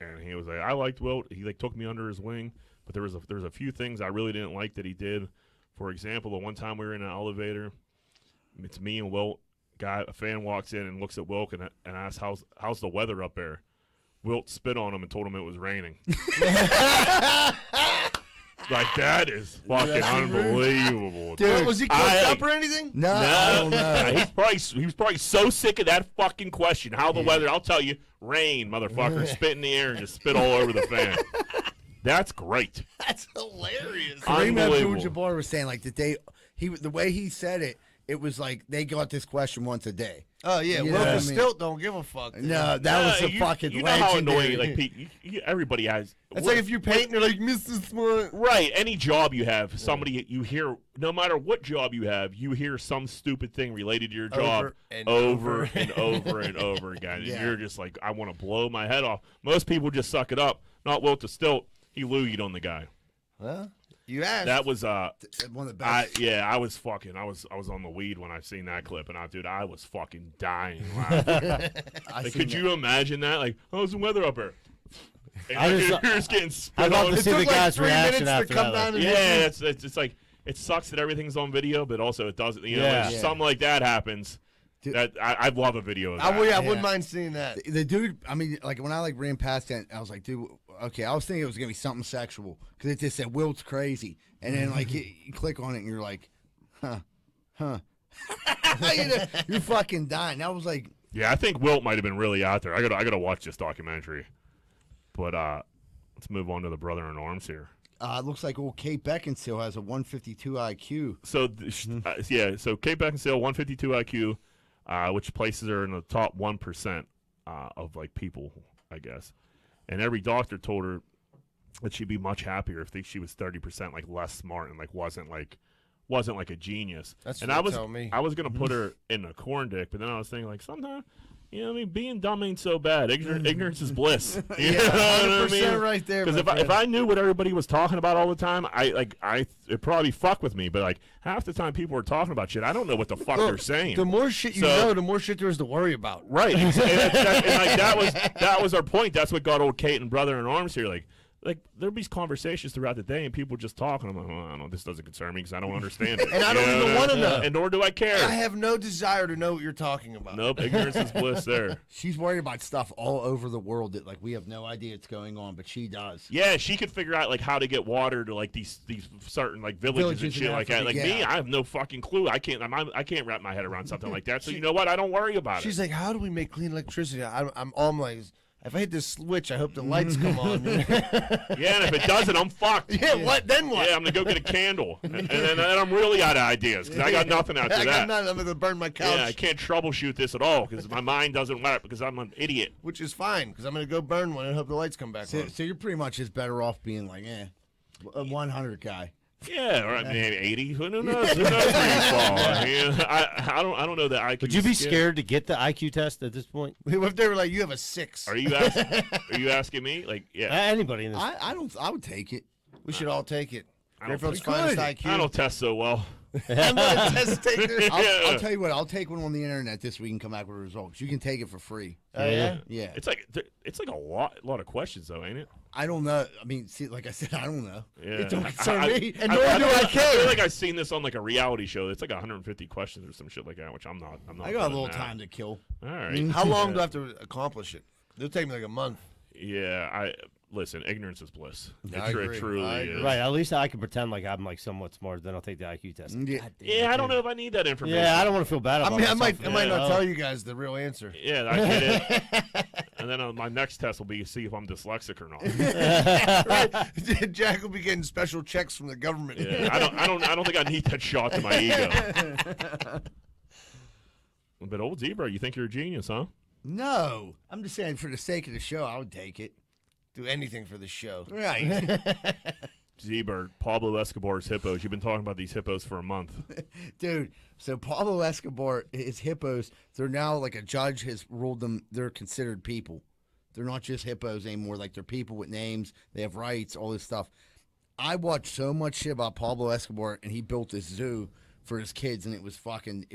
and he was like, I liked Wilt. He like took me under his wing, but there was a few things I really didn't like that he did. For example, the one time we were in an elevator, it's me and Wilt. A fan walks in and looks at Wilt and asks, "How's the weather up there?" Wilt spit on him and told him it was raining. Like that is fucking unbelievable, Dude, was he cooked up or anything? No, I don't know. He was probably so sick of that fucking question. How the weather? I'll tell you, rain, motherfucker. Spit in the air and just spit all over the fan. That's great. That's hilarious. Kareem Unbelievable. Abdul-Jabbar was saying like the way he said it, it was like they got this question once a day. Oh yeah, You Will know what I mean? Stilt don't give a fuck. dude. No, that was the you, fucking you know how legendary. annoying, like Pete, everybody has. It's like if you paint and you're like Mr. Smart. Right, any job you have, somebody you hear, no matter what job you have, you hear some stupid thing related to your job Over and over over. and over and over again, Yeah. and you're just like, I want to blow my head off. Most people just suck it up. Not Wilt to Stilt. He loogied on the guy. Well, you asked. That was One of the best. I was on the weed when I seen that clip, and I was fucking dying laughing. Like, could you imagine that? Like, how's the weather up here? And I like, just- you're just getting spit I'd love on. to see the like guy's 3 reaction minutes after to come that. down and Yeah, it's like it sucks that everything's on video, but also it doesn't. You know, Yeah. if something like that happens. Dude. That I'd love a video of that. I wouldn't mind seeing that. The dude, I mean, like when I like ran past it, I was like, dude, okay. I was thinking it was gonna be something sexual because it just said Wilt's crazy, and then like you click on it and you're like, huh. You know, you're fucking dying. That was like, Yeah, I think Wilt might have been really out there. I gotta watch this documentary. But let's move on to the brother in arms here. it looks like old Kate Beckinsale has a 152 IQ. So so Kate Beckinsale, 152 IQ, which places her in the top 1% of like people, I guess. And every doctor told her that she'd be much happier if she was 30% like less smart and like wasn't like a genius. That's and what I they was tell me. I was gonna put her in a corn dick, but then I was thinking like sometimes You know what I mean? Being dumb ain't so bad. Ignorance is bliss. You Yeah, know what I 100% mean? right there. Because if I knew what everybody was talking about all the time, it'd probably fuck with me. But like half the time people are talking about shit, I don't know what the fuck they're saying. The more shit you So- know, the more shit there is to worry about. Right. And that was our point. That's what got old Kate and brother in arms here. Like there'd be conversations throughout the day and people just talking. I'm like, I don't know, this doesn't concern me because I don't understand it. And I don't You even know? wanna know. And nor do I care. I have no desire to know what you're talking about. Nope, ignorance is bliss there. She's worried about stuff all over the world that like we have no idea it's going on, but she does. Yeah, she could figure out like how to get water to like these certain like villages and Villages shit in like that. Africa, Like me, yeah. I have no fucking clue. I can't wrap my head around something like that. So you know what? I don't worry about She's it. like, how do we make clean electricity? I'm like, if I hit this switch, I hope the lights come on. Yeah, and if it doesn't, I'm fucked. Yeah, what? Then what? Yeah, I'm gonna go get a candle, and then I'm really out of ideas because I got nothing after I got that. nothing. I'm gonna burn my couch, Yeah, I can't troubleshoot this at all because my mind doesn't work because I'm an idiot. which is fine because I'm gonna go burn one and hope the lights come back So, on. so you're pretty much just better off being like, a 100 guy. Yeah, or maybe 80. Who knows? Who knows where you fall? I mean, I don't know that I could. Would you be scared to get the IQ test at this point? What if they were like, you have a 6? Are you asking me? Like, yeah. Anybody in this? I would take it. We should all take it. I don't Greenfield's think- finest Good. IQ. I don't test so well. I'm not a test taker. I'll tell you what. I'll take one on the internet this week and come back with results. You can take it for free. Oh, yeah? Yeah. It's like a lot of questions though, ain't it? I don't know. I mean, see, like I said, I don't know. Yeah. It don't concern me. And nor do I care. I feel like I've seen this on like a reality show. It's like 150 questions or some shit like that, which I'm not. I got a doing little that. time to kill. All right. How long do I have to accomplish it? It'll take me like a month. Yeah. Listen. Ignorance is bliss. I It agree. truly I is. agree. Right, at least I can pretend like I'm like somewhat smart. Then I'll take the IQ test. Yeah. God damn Yeah. it, I don't dude. know if I need that information. Yeah, I don't want to feel bad I about mean, I myself. might Yeah. not tell you guys the real answer. Yeah, I get it. And then my next test will be to see if I'm dyslexic or not. Right? Jack will be getting special checks from the government. Yeah, I don't think I need that shot to my ego. But old Zebra, you think you're a genius, huh? No, I'm just saying for the sake of the show, I would take it. Do anything for the show. Right, Zebra, Pablo Escobar's hippos. You've been talking about these hippos for a month. dude. So Pablo Escobar, his hippos, they're now like a judge has ruled them. They're considered people. They're not just hippos anymore. Like they're people with names. They have rights. All this stuff. I watched so much shit about Pablo Escobar, and he built this zoo for his kids, and it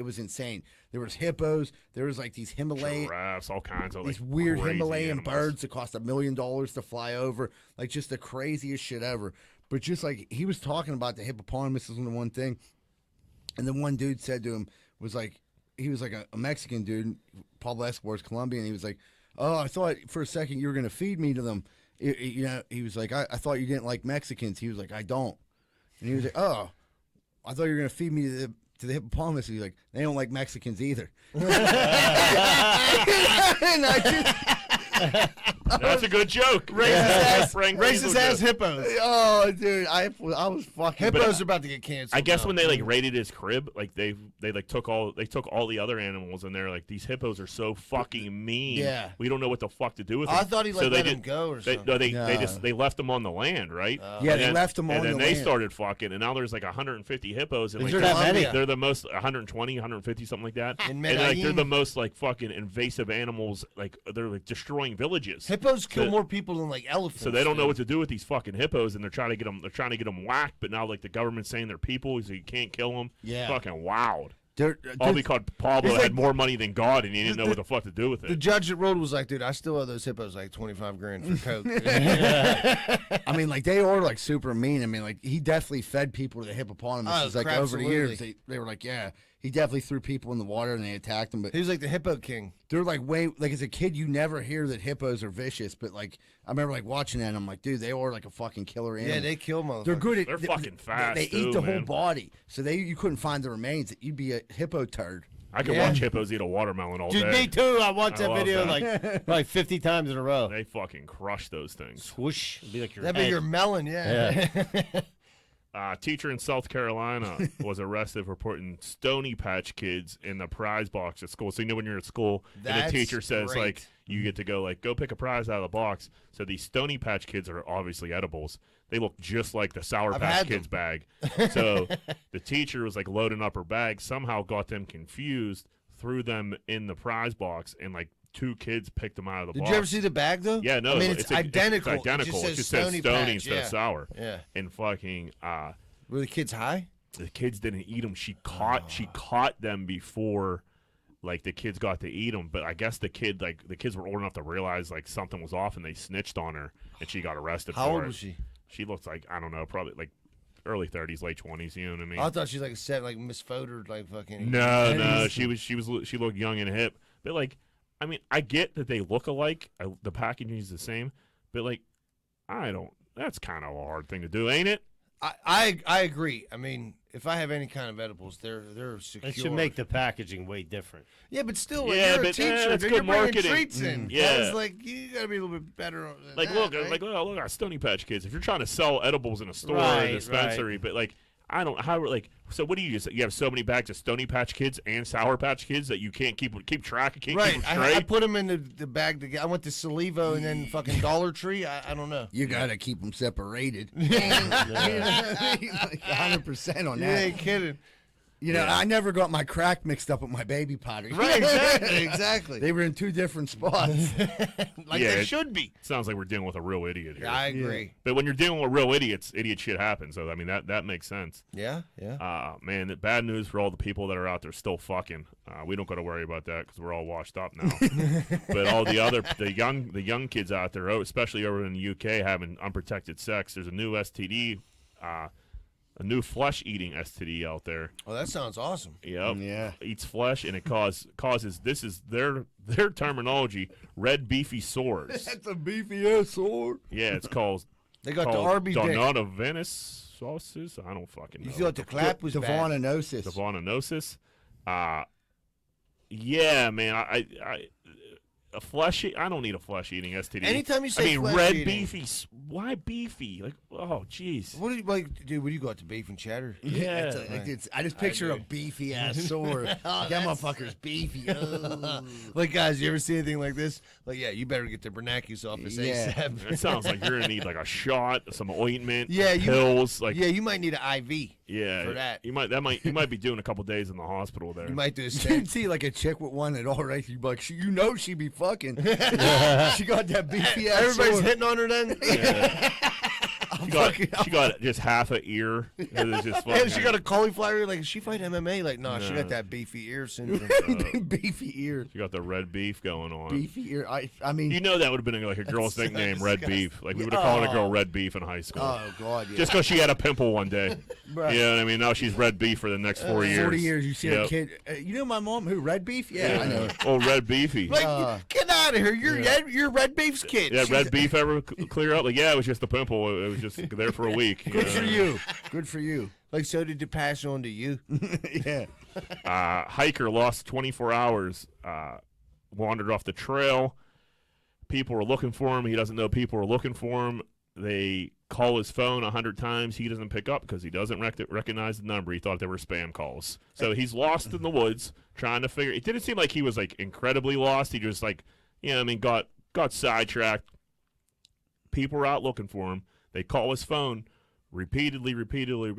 was insane. There was hippos. There was like these Himalayan. Giraffes, all kinds of These like weird crazy Himalayan animals. birds that cost $1 million to fly over, like just the craziest shit ever. But just like he was talking about the hippopotamuses and the one thing, and then one dude said to him was like, he was like a Mexican dude, Pablo Escobar's Colombian. He was like, "Oh, I thought for a second you were gonna feed me to them." He was like, I thought you didn't like Mexicans. He was like, "I don't," and he was like, "Oh, I thought you were gonna feed me to the hippopotamus." He's like, "They don't like Mexicans either." And I just, That's a good joke. Frank Racist Diesel ass joke. hippos. oh, dude, I was fucking. Hippos are about to get canceled. I guess now. when they like raided his crib, like they like took all the other animals and they're like, these hippos are so fucking mean. Yeah. We don't know what the fuck to do with them. I thought he So let they him did- go or They, something. no, they No. just left them on the land, right? Yeah, And they then- left them on and then the they land. started fucking, and now there's like 150 hippos, and Is like there that many? they're the most 120, 150, something like that. In And like they're Medellin. the most like fucking invasive animals. Like they're like destroying villages. Hippos kill So- more people than like elephants. So they don't know do. what to do with these fucking hippos, and they're trying to get them. They're trying to get them whacked, but now like the government's saying they're people, so you can't kill them. Yeah. Fucking wild. They're- All they're- because Pablo He's had like- more money than God, and he didn't know what the fuck to do with The it. judge that ruled was like, dude, I still owe those hippos like 25 grand for coke. I mean, like they are like super mean. I mean, like he definitely fed people to the hippopotamuses. Oh, Like over the years, absolutely. they were like, yeah, he definitely threw people in the water and they attacked them. But He was like the hippo king. they're like way like as a kid, you never hear that hippos are vicious. But like I remember like watching that, and I'm like, dude, they are like a fucking killer animal. Yeah, they kill motherfuckers. They're good at. They're fucking fast, They too, eat the whole man. body, so you couldn't find the remains. You'd be a hippo turd. I could Yeah. watch hippos eat a watermelon all Dude, day. me too. I watched I that love video that. like 50 times in a row. They fucking crush those things. Swoosh. It'd be like your That'd be head. your melon, yeah. Teacher in South Carolina was arrested for putting Stony Patch Kids in the prize box at school. So you know when you're at school and That's the teacher says great. like you get to go pick a prize out of the box. So these Stony Patch Kids are obviously edibles. They look just like the Sour I've Patch had Kids bag. So the teacher was like loading up her bag, somehow got them confused, threw them in the prize box, and like 2 kids picked them out of the Did box. you ever see the bag though? Yeah, no. I mean, it's identical. It's identical. It It just just says says Stony Stony Patch, instead of sour. Yeah. And fucking Were the kids high? the kids didn't eat them. She caught them before like the kids got to eat them. But I guess the kids were old enough to realize like something was off, and they snitched on her, and she got arrested. How for old it. was she? She looks like, I don't know, probably like early 30s, late 20s. You know what I mean? I thought she was like a set, like Miss Fodor, like fucking. No, she looked young and hip. But like, I mean, I get that they look alike. The packaging is the same, but like, I don't. That's kind of a hard thing to do, ain't it? I agree. I mean, if I have any kind of edibles, they're secure. It should make the packaging way different. Yeah, but still, when Yeah, you're a but, teacher, that's then good you're bringing marketing. treats in. Yeah. That's like you gotta be a little bit better. Than Like, that, look, right? look at Stony Patch Kids. If you're trying to sell edibles in a store or Right, a dispensary, but like, I don't so what do you have so many bags of Stony Patch Kids and Sour Patch Kids that you can't keep track, keep Right, them I straight? put them in the bag together. I went to Salivo and then fucking Dollar Tree. I don't know. You gotta keep them separated. You know what I mean? Like 100% on You that. ain't kidding. You know, I never got my crack mixed up with my baby powder. Right, exactly. They were in 2 different spots. Like Yeah, they it- should be. Sounds like we're dealing with a real idiot here. Yeah, I agree. But when you're dealing with real idiots, idiot shit happens. So I mean that makes sense. Yeah, yeah. Man, bad news for all the people that are out there still fucking. We don't got to worry about that because we're all washed up now. But all the young kids out there, especially over in the UK, having unprotected sex. There's a new STD, a new flesh-eating STD out there. Oh, that sounds awesome. Yep. Yeah. Eats flesh and it causes. This is their terminology. Red beefy sores. That's a beefy ass sword. Yeah, it's called. They got the called Arby's dick. Donata Venice sauces. I don't fucking know. You thought the clap was bad. Devonanosis. Devonanosis. Yeah, man. I a flesh. I don't need a flesh eating STD. Anytime you say red flesh-eating- beefy. Why beefy? Like, oh, jeez. What do you like, dude? What do you got to beef and cheddar? Yeah. I just picture a beefy ass sword. That motherfucker's beefy. Oh. Like, guys, you ever see anything like this? Like, yeah, you better get the Bernanke's office Yeah. ASAP. It sounds like you're gonna need like a shot, some ointment, Yeah, pills. Like, Yeah, you might need an IV. yeah, for that. You might be doing a couple days in the hospital there. You might do a You steak. didn't see like a chick with one at all, right? You'd be like, you know she be fucking. She got that beefy ass Everybody's sword. hitting on her then. She got just half a ear. It was just And she fucking- got a cauliflower. Like, she fight MMA? Like, no, she No. got that beefy ear syndrome. Beefy ear. She got the red beef going on. Beefy ear. I mean, You know that would have been like a girl's That's so nickname, Red disgusting. Beef. Like we would have called a girl Red Beef in high school. oh god, yeah. Just because she had a pimple one day. Right. You know what I mean? Now she's Red Beef for the next 4 years. 40 years, you see a Yep. kid. You know my mom who red beef? Yeah, I know. Oh, Red Beefy. Like, get out of here. You're Red Beef's kid. Yeah, Red Beef ever clear up? Like, yeah, it was just a pimple. It was just there for a week. Good for you. Good for you. Like, so did it pass on to you? Yeah. Hiker lost 24 hours, wandered off the trail. People were looking for him. He doesn't know people are looking for him. They call his phone 100 times. He doesn't pick up because he doesn't recognize the number. He thought they were spam calls. So he's lost in the woods trying to figure. It didn't seem like he was like incredibly lost. He just like, got sidetracked. People were out looking for him. They call his phone repeatedly.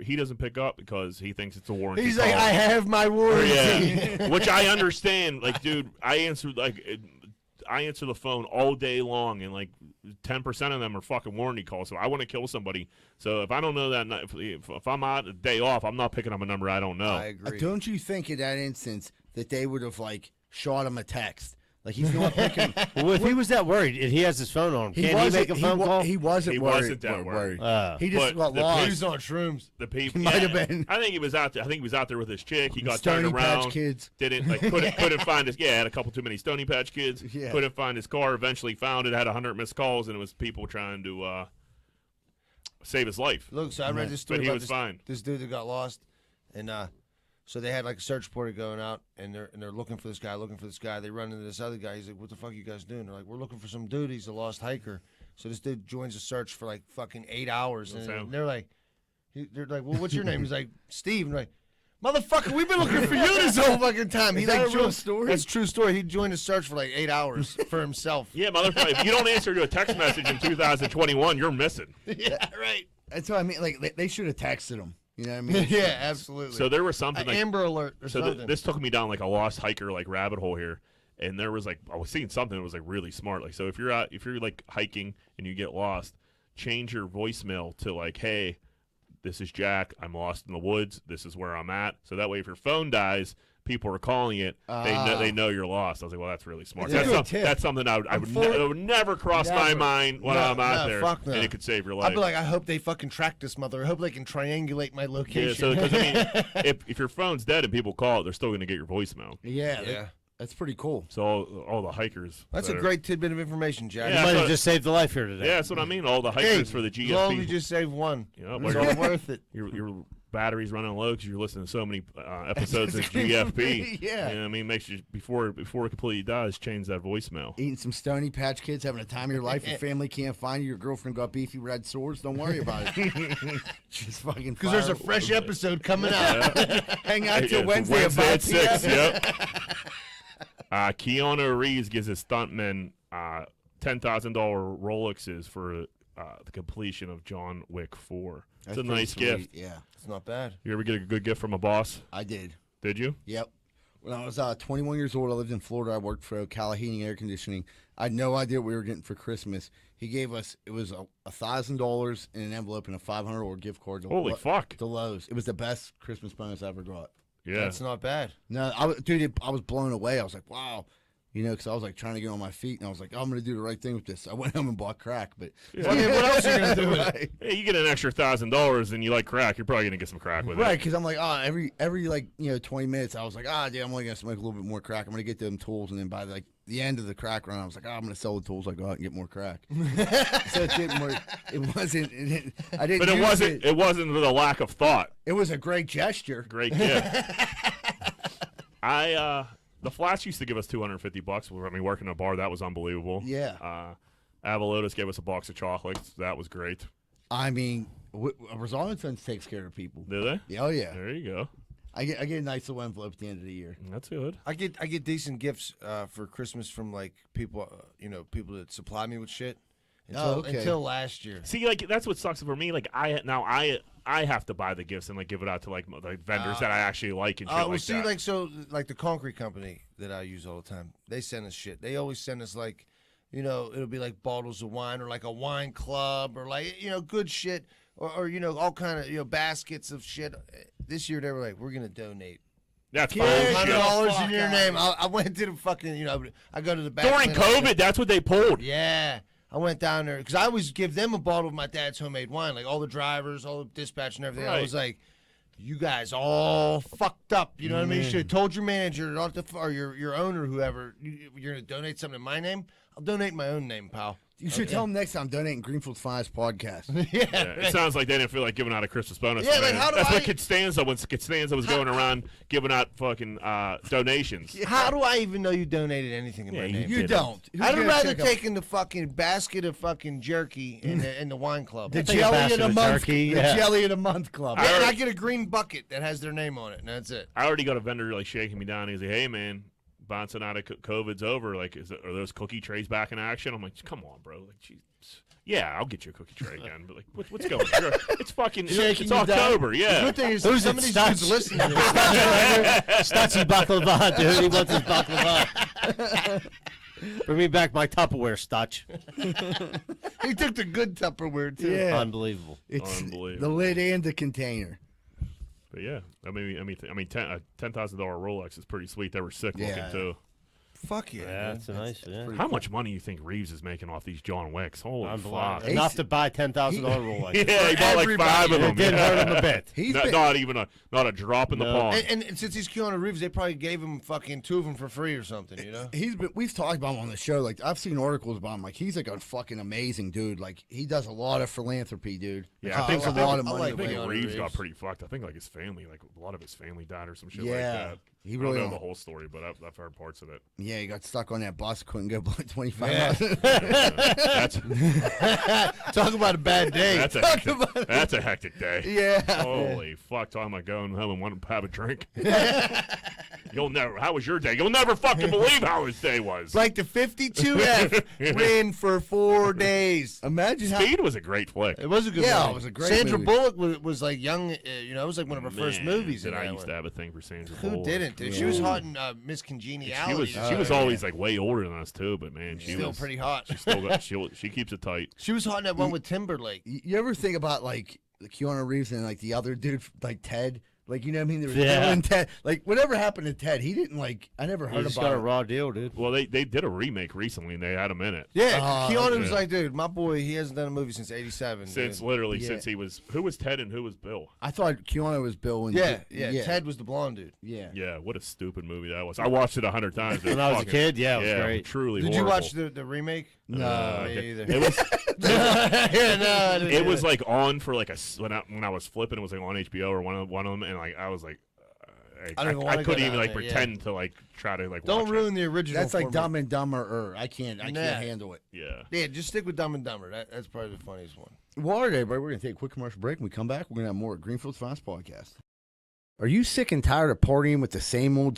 He doesn't pick up because he thinks it's a warranty He's call. like, I have my warranty. Yeah, which I understand. Like, dude, I answer the phone all day long, and like 10% of them are fucking warranty calls. So I want to kill somebody. So if I don't know that, if I'm out a day off, I'm not picking up a number I don't know. I agree. Don't you think in that instance that they would have like shot him a text? Like he's not picking. Well, if he was that worried and he has his phone on, can he make a phone call? He wasn't He worried. wasn't that worried. He just But got the lost. He was on shrooms. The people Might have been. I think he was out there. I think he was out there with his chick. He got Stony turned Patch around. Kids. Couldn't find his. Yeah, had a couple too many Stony Patch Kids. Yeah. Couldn't find his car. Eventually found it. Had 100 missed calls, and it was people trying to save his life. Look, so I read this story But he about was this, fine. this dude that got lost, and so they had like a search party going out, and they're looking for this guy. They run into this other guy. He's like, "What the fuck are you guys doing?" They're like, "We're looking for some dude. He's a lost hiker." So this dude joins the search for like fucking 8 hours, That's and him. they're like, "Well, what's your name?" He's like, "Steve." And they're like, "Motherfucker, we've been looking for you this whole fucking time." Is that a real story? That's a true story. He joined the search for like 8 hours for himself. Yeah, motherfucker. If you don't answer to a text message in 2021, you're missing. Yeah, right. That's what I mean. Like they should have texted him. You know what I mean? Yeah, absolutely. So there was something like Amber Alert or so something. this took me down like a lost hiker like rabbit hole here. and there was like I was seeing something that was like really smart. Like, so if you're like hiking and you get lost, change your voicemail to like, hey, this is Jack. I'm lost in the woods. This is where I'm at. So that way, if your phone dies, people are calling it. They know you're lost. I was like, well, that's really smart. That's something it would never cross my mind when I'm out there. Fuck no. And it could save your life. I'd be like, I hope they fucking track this mother. I hope they can triangulate my location. Yeah, so because I mean, if your phone's dead and people call it, they're still going to get your voicemail. Yeah. That's pretty cool. So all the hikers. That's a great tidbit of information, Jack. Yeah, You might have just saved the life here today. Yeah, that's what I mean. All the hikers for the GFP. As long as you just save one. It's all worth it. Your battery's running low because you're listening to so many episodes of GFP. Yeah. You know what I mean, makes you before it completely dies, change that voicemail. Eating some Stony Patch Kids, having a time of your life. Your family can't find you. Your girlfriend got beefy red swords. Don't worry about it. Just fucking. Because there's a fresh episode coming out. Hang out till Yeah, Wednesday at about 6. 6. Yep. Keanu Reeves gives his stuntmen $10,000 Rolexes for the completion of John Wick 4. It's a nice gift. Yeah, It's not bad. You ever get a good gift from a boss? I did. Did you? Yep. When I was 21 years old, I lived in Florida. I worked for Ocala Heating and Air Conditioning. I had no idea what we were getting for Christmas. He gave us, it was $1,000 in an envelope and a $500 gift card. Holy fuck. To Lowe's. It was the best Christmas bonus I ever got. Yeah. That's not bad. No, I was blown away. I was like, wow. You know, because I was like trying to get on my feet, and I was like, oh, I'm going to do the right thing with this. I went home and bought crack. But Yeah. I mean, what else are you going to do with it? right. Hey, you get an extra $1,000 and you like crack, you're probably gonna get some crack with Right, it. because I'm like, every like 20 minutes, I was like, dude, I'm only gonna smoke a little bit more crack. I'm gonna get them tools, and then by like the end of the crack run, I was like, I'm gonna sell the tools, like go out and get more crack. So it didn't work. It wasn't. I didn't. But it wasn't. It wasn't the lack of thought. It was a great gesture. Great gift. The Flats used to give us $250. I mean, working in a bar, that was unbelievable. Yeah. Avalotus gave us a box of chocolates. That was great. I mean, Rosalind's son takes care of people. Did they? Yeah, oh yeah. There you go. I get a nice little envelope at the end of the year. That's good. I get decent gifts for Christmas from like people, people that supply me with shit. Until last year. See, like that's what sucks for me. Like I have to buy the gifts and like give it out to like vendors that I actually like and shit like that. Like the concrete company that I use all the time, they send us shit. They always send us like, it'll be like bottles of wine or like a wine club or like good shit or all kind of baskets of shit. This year they were like, we're gonna donate. That's fine. $100 in your name. I went to the fucking I go to the back During COVID, that's what they pulled. Yeah. I went down there because I always give them a bottle of my dad's homemade wine, like all the drivers, all the dispatch and everything. Right. I was like, you guys all fucked up. You know what I mean? You should have told your manager or your owner, whoever, you're going to donate something in my name. I'll donate in my own name, pal. You should tell them next time, donating Greenfield's Finest podcast. Yeah, it sounds like they didn't feel like giving out a Christmas bonus. Yeah, like, how do That's I- what Costanza was going around giving out fucking donations. How do I even know you donated anything in my name? You don't. Who's I'd gonna rather check up- take in the fucking basket of fucking jerky in the wine club. the take a jelly basket of the of month. turkey, The yeah. jelly of the month club. Yeah, and I get a green bucket that has their name on it, and that's it. I already got a vendor like shaking me down. He's like, "Hey man, bouncing out of COVID's over. Like, are those cookie trays back in action?" I'm like, "Come on, bro. Like, jeez. Yeah, I'll get you a cookie tray again. But like, what's going on? It's fucking. Shaking It's you down. October. Yeah. Good thing is Who's some it, of these Stutz? dudes listening to this. Stutzy baklava, dude. He wants his baklava. Bring me back my Tupperware, Stutch. He took the good Tupperware too. Yeah. Unbelievable. It's Unbelievable. the lid and the container. But yeah, a $10,000 Rolex is pretty sweet. They were sick Yeah. looking too. Fuck yeah. Yeah, man. that's a nice. Yeah. How much money do you think Reeves is making off these John Wicks? Holy Unbelievable. fuck! Enough to buy $10,000 Rolex. Yeah, he bought like 5 of them. It did hurt him a bit. He's Not, been, not even not a drop in the No. pond. And since he's Keanu Reeves, they probably gave him fucking 2 of them for free or something, you know? we've talked about him on the show. Like I've seen articles about him. Like he's like a fucking amazing dude. Like he does a lot of philanthropy, dude. Yeah, Like, I think puts so. a lot of I money like I think away. Keanu Reeves Reeves. got pretty fucked. I think like his family, like a lot of his family died or some shit Yeah, like that. he I really don't know don't- the whole story, but I've heard parts of it. Yeah, he got stuck on that bus, couldn't go below 25 Yeah. miles. That's Talk about a bad day. that's a hectic day. Yeah. Holy fuck! Talking about going home and wanting to have a drink. You'll never. How was your day? You'll never fucking believe how his day was. Like the 52F ran for 4 days. Imagine how. Speed was a great flick. It was a good Yeah, movie. it was a great Sandra movie. Bullock was like young, it was like one of her first Man, movies. Did in I that used one. to have a thing for Sandra Who Bullock. didn't? hot, dude. She was hot in Miss Congeniality. She was always like way older than us too, but man, she still was pretty hot. She still got she keeps it tight. She was hot in that one with Timberlake. You ever think about like Keanu Reeves and like the other dude, like Ted? Like, you know what I mean? There was Yeah. Bill and Ted. Like, whatever happened to Ted? He didn't like. I never He heard just about got a it. raw deal, dude. Well, they did a remake recently, and they had him in it. Yeah, Keanu was yeah. like, dude, my boy, he hasn't done a movie since '87. Since he was who was Ted and who was Bill? I thought Keanu was Bill. And yeah, Ted was the blonde dude. Yeah. Yeah, what a stupid movie that was. I watched it 100 times. When I was a kid, yeah, it was great. Truly. Did horrible. you watch the remake? No. Me either. It was Yeah, no, I didn't it do was that. like on for like when I was flipping, it was like on HBO or one of them, and like I was like. I don't even wanna couldn't go even down like there, yeah. pretend to like try to like Don't watch ruin the original. That's like for me. Dumb and Dumber. I can't handle it. it. Yeah. Yeah, just stick with Dumb and Dumber. That's probably the funniest one. Well, all right, everybody, we're going to take a quick commercial break. When we come back, we're going to have more at Greenfield's Finest Podcast. Are you sick and tired of partying with the same old,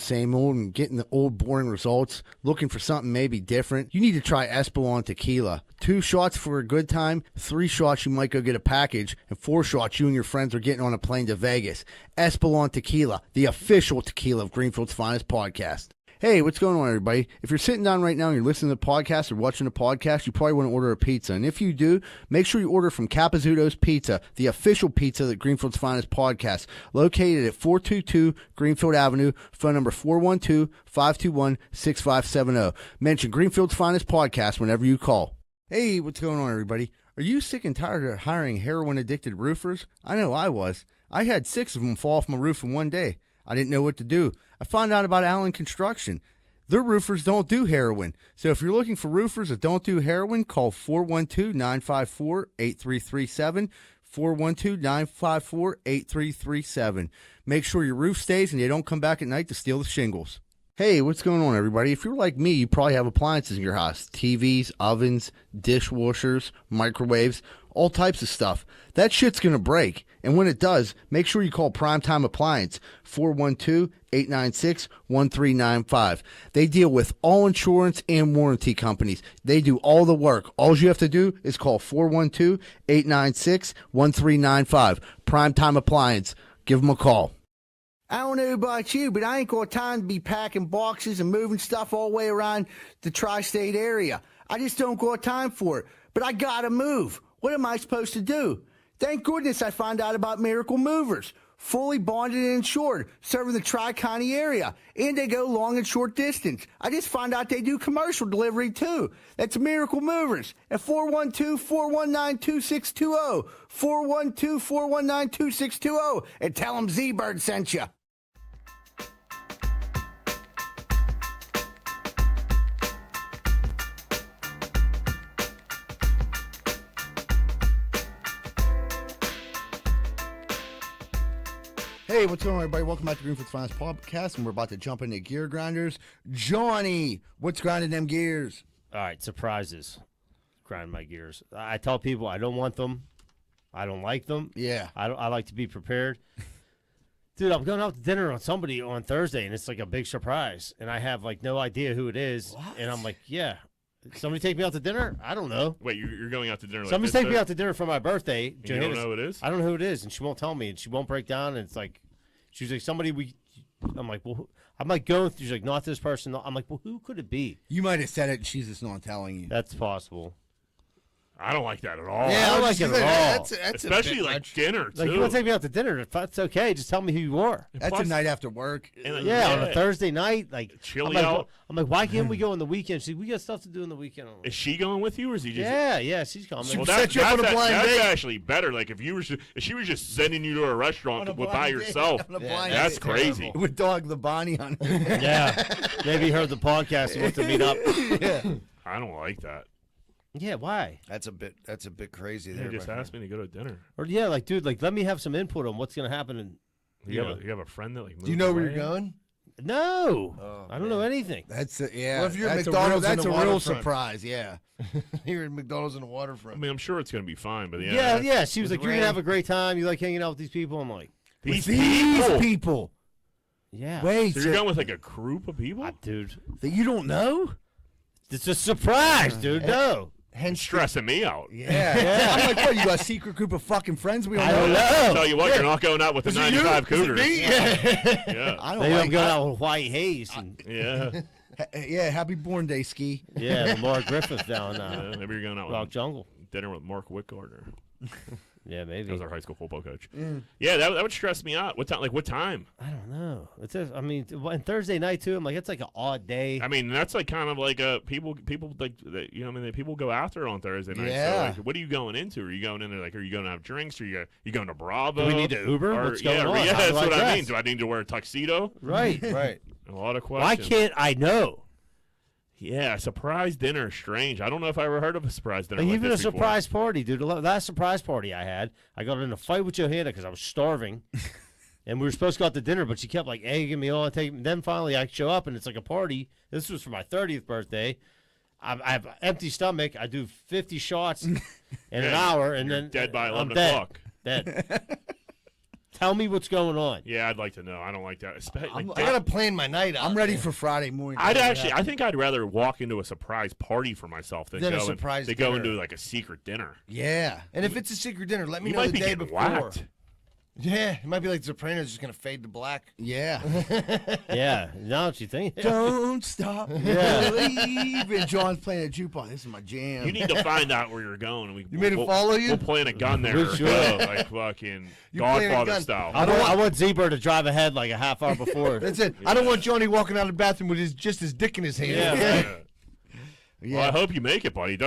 and getting the old, boring results? Looking for something maybe different? You need to try Espolon Tequila. 2 shots for a good time, 3 shots you might go get a package, and 4 shots you and your friends are getting on a plane to Vegas. Espolon Tequila, the official tequila of Greenfield's Finest Podcast. Hey, what's going on, everybody? If you're sitting down right now and you're listening to the podcast or watching the podcast, you probably want to order a pizza. And if you do, make sure you order from Capizzuto's Pizza, the official pizza that Greenfield's Finest Podcast, located at 422 Greenfield Avenue, phone number 412-521-6570. Mention Greenfield's Finest Podcast whenever you call. Hey, what's going on, everybody? Are you sick and tired of hiring heroin-addicted roofers? I know I was. I had 6 of them fall off my roof in one day. I didn't know what to do. I found out about Allen Construction. Their roofers don't do heroin. So if you're looking for roofers that don't do heroin, call 412-954-8337, 412-954-8337. Make sure your roof stays and they don't come back at night to steal the shingles. Hey, what's going on, everybody? If you're like me, you probably have appliances in your house. TVs, ovens, dishwashers, microwaves, all types of stuff. That shit's going to break. And when it does, make sure you call Primetime Appliance, 412-896-1395. They deal with all insurance and warranty companies. They do all the work. All you have to do is call 412-896-1395. Primetime Appliance. Give them a call. I don't know about you, but I ain't got time to be packing boxes and moving stuff all the way around the tri-state area. I just don't got time for it. But I gotta move. What am I supposed to do? Thank goodness I found out about Miracle Movers. Fully bonded and insured, serving the Tri-County area. And they go long and short distance. I just found out they do commercial delivery too. That's Miracle Movers at 412-419-2620. 412-419-2620. And tell them Z-Bird sent you. Hey, what's going on, everybody? Welcome back to Greenfield's Finest Podcast, and we're about to jump into gear grinders. Johnny, what's grinding them gears? All right, surprises. Grind my gears. I tell people I don't want them. I don't like them. Yeah. I like to be prepared. Dude, I'm going out to dinner on somebody on Thursday, and it's like a big surprise. And I have like no idea who it is. What? And I'm like, yeah. Somebody take me out to dinner? I don't know. Wait, you're going out to dinner? Somebody's taking me out to dinner for my birthday. You don't know who it is? I don't know who it is, and she won't tell me, and she won't break down. And it's like, she's like, somebody we. I'm like, well, I'm like going through. She's like, not this person. I'm like, well, who could it be? You might have said it, and she's just not telling you. That's possible. I don't like that at all. Yeah, I don't like it at all. That's Especially a bit like much. dinner too. Like, you want to take me out to dinner? If that's okay, just tell me who you are. That's Plus- a night after work. And, like, Yeah, on a Thursday night, like Chilly I'm like, out. I'm like, why can't we go on the weekend? She's like, we got stuff to do on the weekend. I'm like, Is she going with you, or is he just? yeah, she's coming. Well, set you up on a blind that's date. actually better. Like if she was just sending you to a restaurant by yourself, On a Yeah, blind that's date. crazy. With Dog the Bonnie on it. Yeah, maybe he heard the podcast and wants to meet up. I don't like that. Yeah, why? That's a bit crazy You there. just my asked me to go to dinner. Or yeah, like dude, like let me have some input on what's gonna happen. And You have a friend that like. Do you know where you're going? no, Oh, I don't know anything. That's yeah. Well, if you're at that's McDonald's a in real, that's the a real waterfront. surprise. Yeah. You're at McDonald's in the I waterfront. mean, I'm sure it's gonna be fine, but Yeah. She was like, you're rain. gonna have a great time. You like hanging out with these people. I'm like, These These people. people. yeah. Wait, So you're going with like a group of people? Dude, that you don't know? it's a surprise, dude. No. Hence stressing me out. Yeah. I'm like, what? You got a secret group of fucking friends we don't I know? don't know. I'll tell you what, you're not going out with the 95 Cougars. I don't Maybe I'm like. going out with White Haze. And, Yeah. Yeah, happy Born Day, Ski. yeah, Lamar Griffith down Maybe you're going out Rock with Jungle. dinner with Mark Whitgardner. Yeah, That maybe. was our high school football coach. Yeah, that would stress me out. What time? Like what time? I don't know. It's just, I mean, and Thursday night too. I'm like, it's like an odd day. I mean, that's like kind of like people like you know, I mean, people go after it on Thursday night. Yeah. So like, what are you going into? Are you going in there like, are you going to have drinks? Or you going to Bravo? Do we need to Uber? Or, What's going yeah, on? Yeah, How that's do I what I dress? mean. Do I need to wear a tuxedo? Right. Right. A lot of Why questions. can't I know? Yeah, a surprise dinner is strange. I don't know if I ever heard of a surprise dinner. Like, like even this a before. surprise party, dude. The last surprise party I had, I got in a fight with Johanna because I was starving, and we were supposed to go out to dinner, but she kept like egging me on. Then finally, I show up, and it's like a party. This was for my 30th birthday. I have an empty stomach. I do 50 shots in an hour, and You're then dead by 11 I'm dead. o'clock. Dead. Tell me what's going on. Yeah, I'd like to know. I don't like that. I gotta plan my night out. I'm ready for Friday morning. I think I'd rather walk into a surprise party for myself than Than a go surprise go dinner. into like a secret dinner. Yeah. And if it's a secret dinner, let me You know might the be day getting before. whacked. Yeah, it might be like Sopranos just gonna fade to black. Yeah. Yeah, now what you think? Don't stop Yeah. believing. John's playing a jukebox. This is my jam. You need to find out where you're going. You made it follow you? We'll plant a gun there. We or should. go, like fucking You plant a Godfather gun. style. I want Zebra to drive ahead like a half hour before. That's it. I don't want Johnny walking out of the bathroom with just his dick in his hand. Yeah. Yeah. Yeah. Well, I hope you make it, buddy. It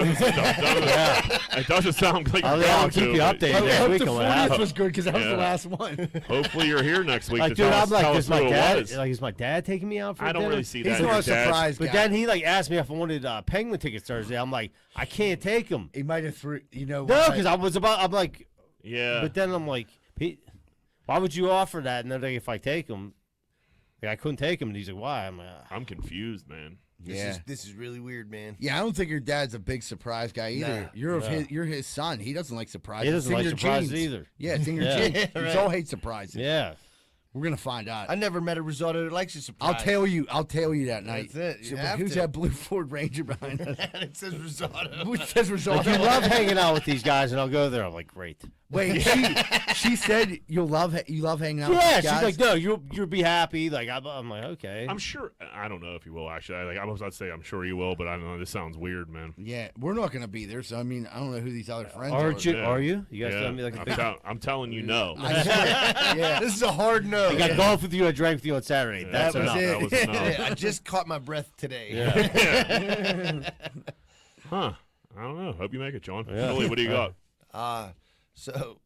doesn't sound like I'll you're going keep to, you but updated I next hope week the on what 40th happened. was good because that was the Yeah. last one. Hopefully you're here next week Like, to dude, tell I'm us, like, tell is us my who it dad? was. Like, is my dad taking me out for I don't dinner? really see He's that. in not a your dad. surprise guy. But then he like asked me if I wanted Penguin tickets Thursday. I'm like, I can't take them. He might have threw, No, what, because I'm like, Yeah. but then I'm like, Pete, why would you offer that? And then like, if I take them, like, I couldn't take them. And he's like, why? I'm like, I'm confused, man. This is really weird, man. Yeah, I don't think your dad's a big surprise guy either. Nah. You're his son. He doesn't like surprises. He doesn't It's in like your surprises genes. either. Yeah, it's in your Yeah. genes. Yeah, We right. all hate surprises. yeah. We're gonna find out. I never met a risotto that likes a surprise. I'll tell you that night. That's it. You So, have who's to. that blue Ford Ranger behind us? And it says risotto. Which says Like, risotto. you love hanging out with these guys, and I'll go there. I'm like, great. Wait, she said you love hanging out with Yeah, these she's guys? like, no, you'll be happy. Like, I'm like, okay. I'm sure. I don't know if you will actually. I was about to say I'm sure you will, but I don't know. This sounds weird, man. Yeah, we're not gonna be there. So I mean, I don't know who these other friends Aren't are. you? Yeah. Are you? You guys Yeah. tell me like a big. I'm telling you no. I swear, yeah. This is a hard no. I got golf with you. I drank with you on Saturday. That's was enough. it. That was enough. Yeah, I just caught my breath today. Yeah. Huh. I don't know. Hope you make it, John. Yeah. Billy, what do you got? So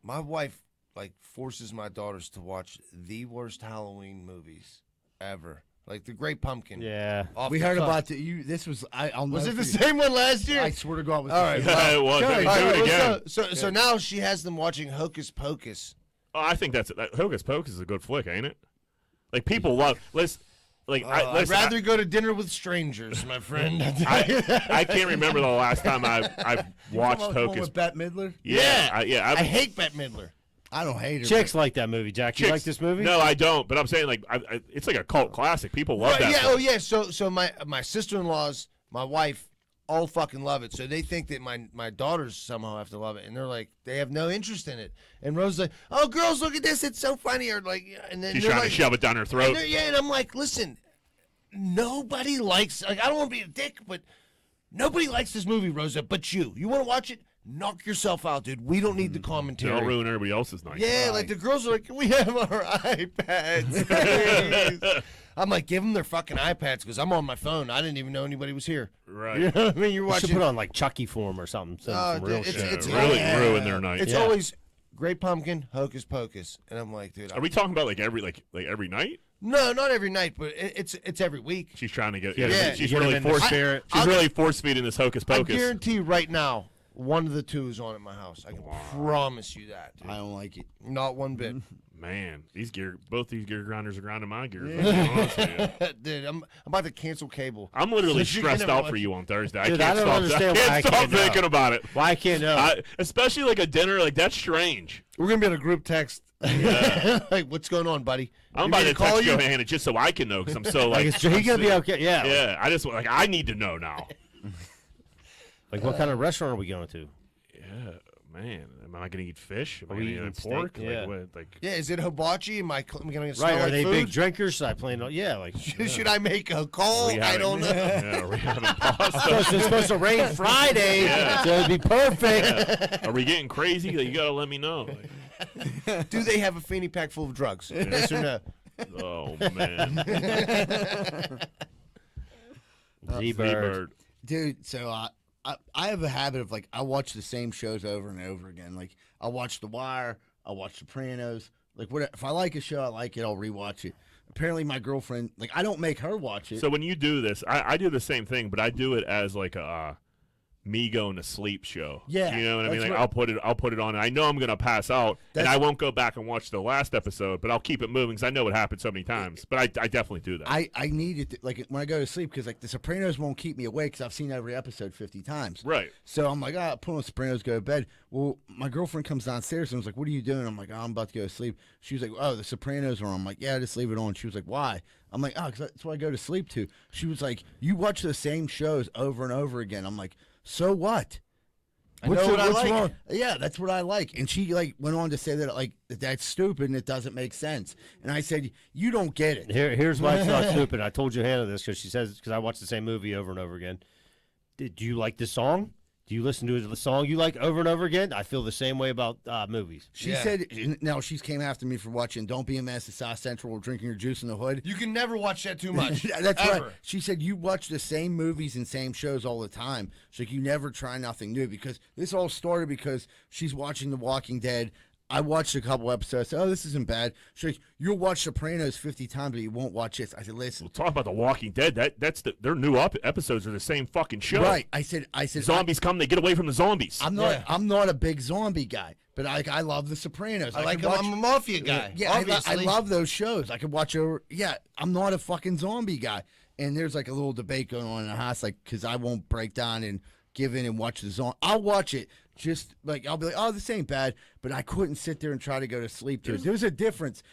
my wife like forces my daughters to watch the worst Halloween movies ever. Like The Great Pumpkin. Yeah. Off We the heard cuff. about you. This was I'll Was it never the forget- same one last year? I swear to God, it was All the right, same. Yeah, it was. Go Let me ahead. do All it right, again. so now she has them watching Hocus Pocus. Oh, I think that Hocus Pocus is a good flick, ain't it? Like people love. Listen, like I'd listen, rather go to dinner with strangers, my friend. I can't remember the last time I've watched Come on, the one Hocus. with Bette Midler. Yeah, I hate Bette Midler. I don't hate her. Chicks like that movie, Jack. You Chicks- like this movie? No, I don't. But I'm saying like it's like a cult classic. People love Right, that. yeah, film. oh yeah. So my sister-in-laws, my wife, all fucking love it. So they think that my daughters somehow have to love it, and they're like, they have no interest in it. And Rose's like, "Oh, girls, look at this! It's so funny!" Or like, and then She's they're trying like, to shove it down her and throat. they're- yeah, and I'm like, listen, nobody likes. Like, I don't want to be a dick, but nobody likes this movie, Rosa. But you. You want to watch it? Knock yourself out, dude. We don't need the commentary. Don't ruin everybody else's night. Yeah, like the girls are like, "Can we have our iPads, please?" I'm like, give them their fucking iPads because I'm on my phone. I didn't even know anybody was here. Right. You know what I mean? You're You should watching. put on like Chucky form or something. Some real dude, shit. Yeah, it's really always- ruin their night. It's Yeah. always Great Pumpkin, Hocus Pocus, and I'm like, dude. Are we talking about like every night? No, not every night, but it's every week. She's trying to get. Yeah. she's Get 'em really in the force. spirit. She's I'll- really force feeding this Hocus I Pocus. guarantee you right now, one of the two is on at my house. I can promise you that. Dude. I don't like it. Not one bit. Man, both these gear grinders are grinding my gears. I'll be honest with you. Dude, I'm about to cancel cable. I'm literally So you stressed can out watch- for you on Thursday. Dude, I I can't don't stop. understand I why I can't stop can't know. thinking about it. Why I can't know? Especially like a dinner, like that's strange. We're gonna be on a group text. Like, what's going on, buddy? I'm You about need to to call text you? Johanna just so I can know because I'm so like, like. is he gonna be okay? Yeah. Yeah, I just like I need to know now. Like, what kind of restaurant are we going to? Yeah, man. Am I gonna eat fish? Am I Are we gonna eat eating pork? steak? Yeah. Like, what, like Yeah, is it hibachi? Am I going to smell Right? Are like they food? big drinkers? Should I plan on? Yeah, like. Should I make a call? I don't know. Yeah, are we having pasta? It's supposed to rain Friday, so it'd be perfect. Are we getting crazy? Like, you gotta let me know. Like, Do they have a fanny pack full of drugs? Yes or no? oh man, Z-Bird. Dude, so I have a habit of like I watch the same shows over and over again. Like I watch The Wire, I watch Sopranos. Like what if I like a show, I like it, I'll rewatch it. Apparently, my girlfriend, like I don't make her watch it. So when you do this, I do the same thing, but I do it as like a me going to sleep show. Yeah, you know what I mean. that's Like what- I'll put it on. And I know I'm gonna pass out, and That's- I won't go back and watch the last episode, but I'll keep it moving because I know it happened so many times. But I definitely do that. I need it like when I go to sleep because like The Sopranos won't keep me awake because I've seen every episode 50 times. Right. So I'm like, put on Sopranos, go to bed. Well, my girlfriend comes downstairs and was like, "What are you doing?" I'm like, I'm about to go to sleep. She was like, "Oh, The Sopranos are on." I'm like, "Yeah, just leave it on." She was like, "Why?" I'm like, "Oh, because that's what I go to sleep to." She was like, "You watch the same shows over and over again." I'm like, "So what?" I know what I like. wrong? Yeah, that's what I like. And she like went on to say that like that's stupid and it doesn't make sense. And I said, "You don't get it." Here's why it's not stupid. I told Johanna this because she says because I watch the same movie over and over again. Do you like this song? Do you listen to the song you like over and over again? I feel the same way about movies. She Yeah. said, now she's came after me for watching Don't Be a Mess at South Central or Drinking Your Juice in the Hood. You can never watch that too much. That's ever. right. She said, you watch the same movies and same shows all the time. She's like, you never try nothing new because this all started because she's watching The Walking Dead. I watched a couple episodes. Oh, this isn't bad. She's like, you'll watch Sopranos 50 times, but you won't watch this. I said, listen. We'll talk about The Walking Dead. That's their new episodes are the same fucking show. Right. I said, Zombies come, they get away from the zombies. I'm not a big zombie guy, but I love The Sopranos. I like could watch- I'm a mafia guy. Yeah, I obviously. love those shows. I could watch over. Yeah, I'm not a fucking zombie guy. And there's like a little debate going on in the house, like because I won't break down and give in and watch the zombie. I'll watch it. Just like I'll be like, oh, this ain't bad, but I couldn't sit there and try to go to sleep to it. There's a difference.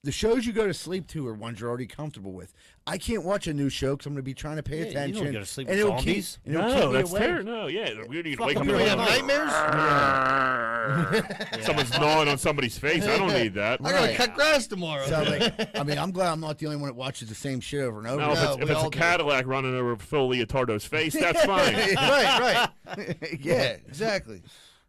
The shows you go to sleep to are ones you're already comfortable with. I can't watch a new show because I'm going to be trying to pay Yeah, you attention. don't go to sleep and with it'll zombies. Keep, and it'll keep No, me that's awake. fair. No, yeah, we need to wake up. Fucking in the You have morning. nightmares? Someone's gnawing on somebody's face. I don't need that. I gotta Right. cut grass tomorrow. So like, I mean, I'm glad I'm not the only one that watches the same shit over and over. No, if No, it's, if we it's all a do. Cadillac running over Phil Leotardo's face, that's fine. right. yeah. Yeah, exactly.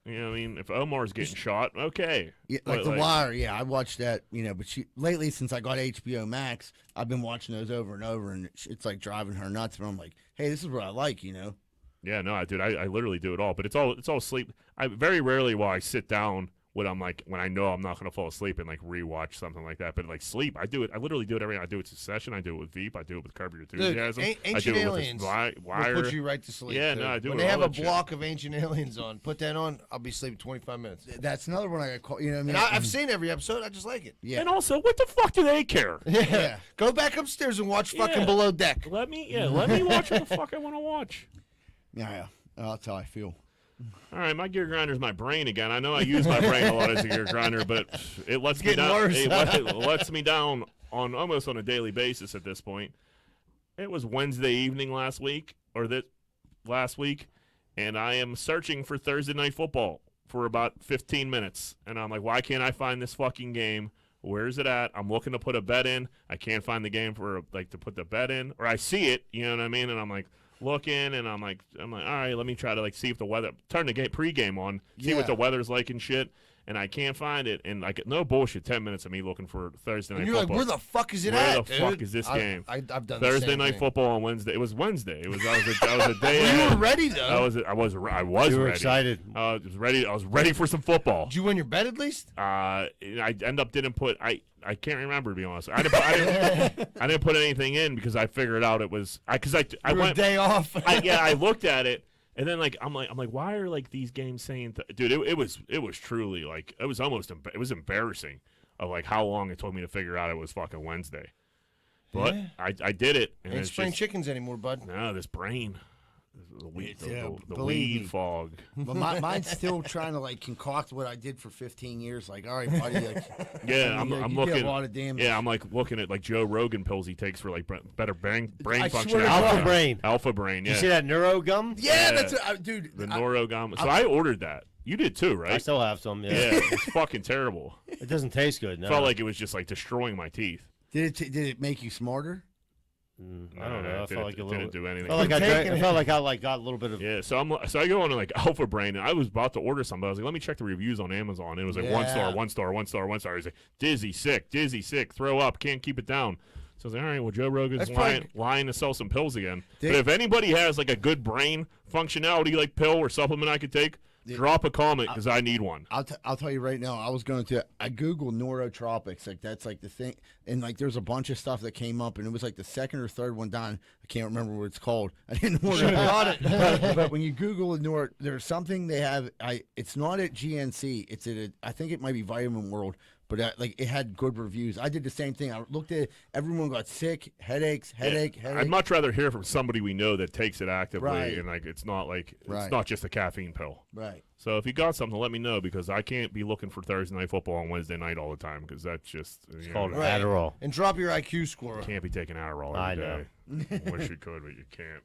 You know what I mean? If Omar's getting shot, okay. Yeah, like The Wire, yeah, I watched that, but lately since I got HBO Max, I've been watching those over and over, and it's like driving her nuts. But I'm like, hey, this is what I like. Yeah, no, I literally do it all, but it's all sleep. I very rarely will I sit down when I know I'm not gonna fall asleep and like rewatch something like that. But like sleep, I do it. I literally do it every night. I do it Succession. I do it with Veep. I do it with Curb Your Enthusiasm. Dude, I Ancient do it Aliens with will Wire. put you right to sleep. Yeah, dude. no, I do When it they all have a that shit. block of Ancient Aliens on, put that on. I'll be sleeping 25 minutes. That's another one I got caught. You know what I mean? And I've seen every episode. I just like it. yeah, And also, what the fuck do they care? yeah. Go back upstairs and watch fucking Yeah. Below Deck. Let me watch what the fuck I want to watch. Yeah. That's how I feel. All right, my gear grinder's my brain again. I know I use my brain a lot as a gear grinder, but it lets me getting down. worse. It lets me down on almost on a daily basis at this point. It was Wednesday evening last week, and I am searching for Thursday Night Football for about 15 minutes, and I'm like, why can't I find this fucking game? Where's it at? I'm looking to put a bet in. I can't find the game for to put the bet in, or I see it, you know what I mean? And I'm like looking, and I'm like, all right, let me try to see if the weather. Turn the pregame on, see Yeah. what the weather's like and shit. And I can't find it, and like no bullshit. 10 minutes of me looking for Thursday Night And you're like, Football. where the fuck is it Where at? the fuck dude? is this game? I've done the Thursday same Night thing. Football on Wednesday. It was Wednesday. That was a day. You were ahead. ready though. I was You ready. were excited. I was ready. I was ready for some football. Did you win your bet at least? I end up didn't put. I can't remember, to be honest. I didn't put anything in because I figured out it was I You were went a day off. I looked at it, and then I'm like why are these games saying dude, it was truly it was almost it was embarrassing of how long it took me to figure out it was fucking Wednesday. But Yeah. I did it, and Ain't it's spring just, chickens anymore, bud. no, this brain. The weed, Yeah, the believe weed me. fog. But mine's still trying to like concoct what I did for 15 years. Like, all right, buddy. Like, Yeah, I mean, I'm you looking. did a lot of damage. Yeah, I'm like looking at like Joe Rogan pills he takes for like better brain I function. swear to Alpha God. Brain. Alpha brain. You Yeah, see that neuro gum? Yeah, Yeah. that's what, dude. the Norogam. So I ordered that. You did too, right? I still have some. Yeah. Yeah, it's fucking terrible. It doesn't taste good. No. Felt like it was just like destroying my teeth. Did it make you smarter? I don't know. I felt like a little. Didn't do anything. Felt like I felt like I like got a little bit of. Yeah, so I go on to like Alpha Brain, and I was about to order something. I was like, let me check the reviews on Amazon. It was like 1 star, Yeah. 1 star, 1 star, 1 star. He's like dizzy, sick, throw up, can't keep it down. So I was like, all right, well, Joe Rogan's That's lying to sell some pills again. Dick. But if anybody has like a good brain functionality like pill or supplement I could take, drop a comment because I need one. I'll tell you right now. I googled neurotropics, like that's like the thing, and like there's a bunch of stuff that came up, and it was like the second or third one down. I can't remember what it's called. I didn't order it. But when you Google there's something they have. It's not at GNC. It's at I think it might be Vitamin World. But like it had good reviews. I did the same thing. I looked at it. Everyone got sick, headache. I'd much rather hear from somebody we know that takes it actively, Right. and like it's not Right. not just a caffeine pill. Right. So if you got something, let me know because I can't be looking for Thursday night football on Wednesday night all the time because that's just It's called Right. Adderall. And drop your IQ score. can't be taking Adderall I every know. day. Wish you could, but you can't.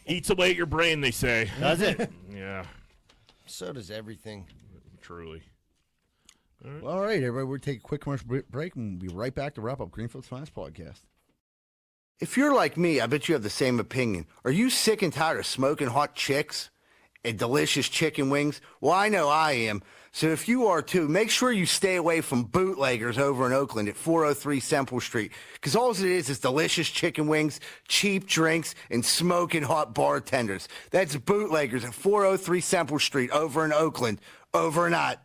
Eats away at your brain, they say. Does it? Yeah, So does everything. truly. Well, all right, everybody. We'll take a quick commercial break, and we'll be right back to wrap up Greenfield's Finest Podcast. If you're like me, I bet you have the same opinion. Are you sick and tired of smoking hot chicks and delicious chicken wings? Well, I know I am. So if you are too, make sure you stay away from bootleggers over in Oakland at 403 Semple Street. Because all it is delicious chicken wings, cheap drinks, and smoking hot bartenders. That's bootleggers at 403 Semple Street over in Oakland. Over and out.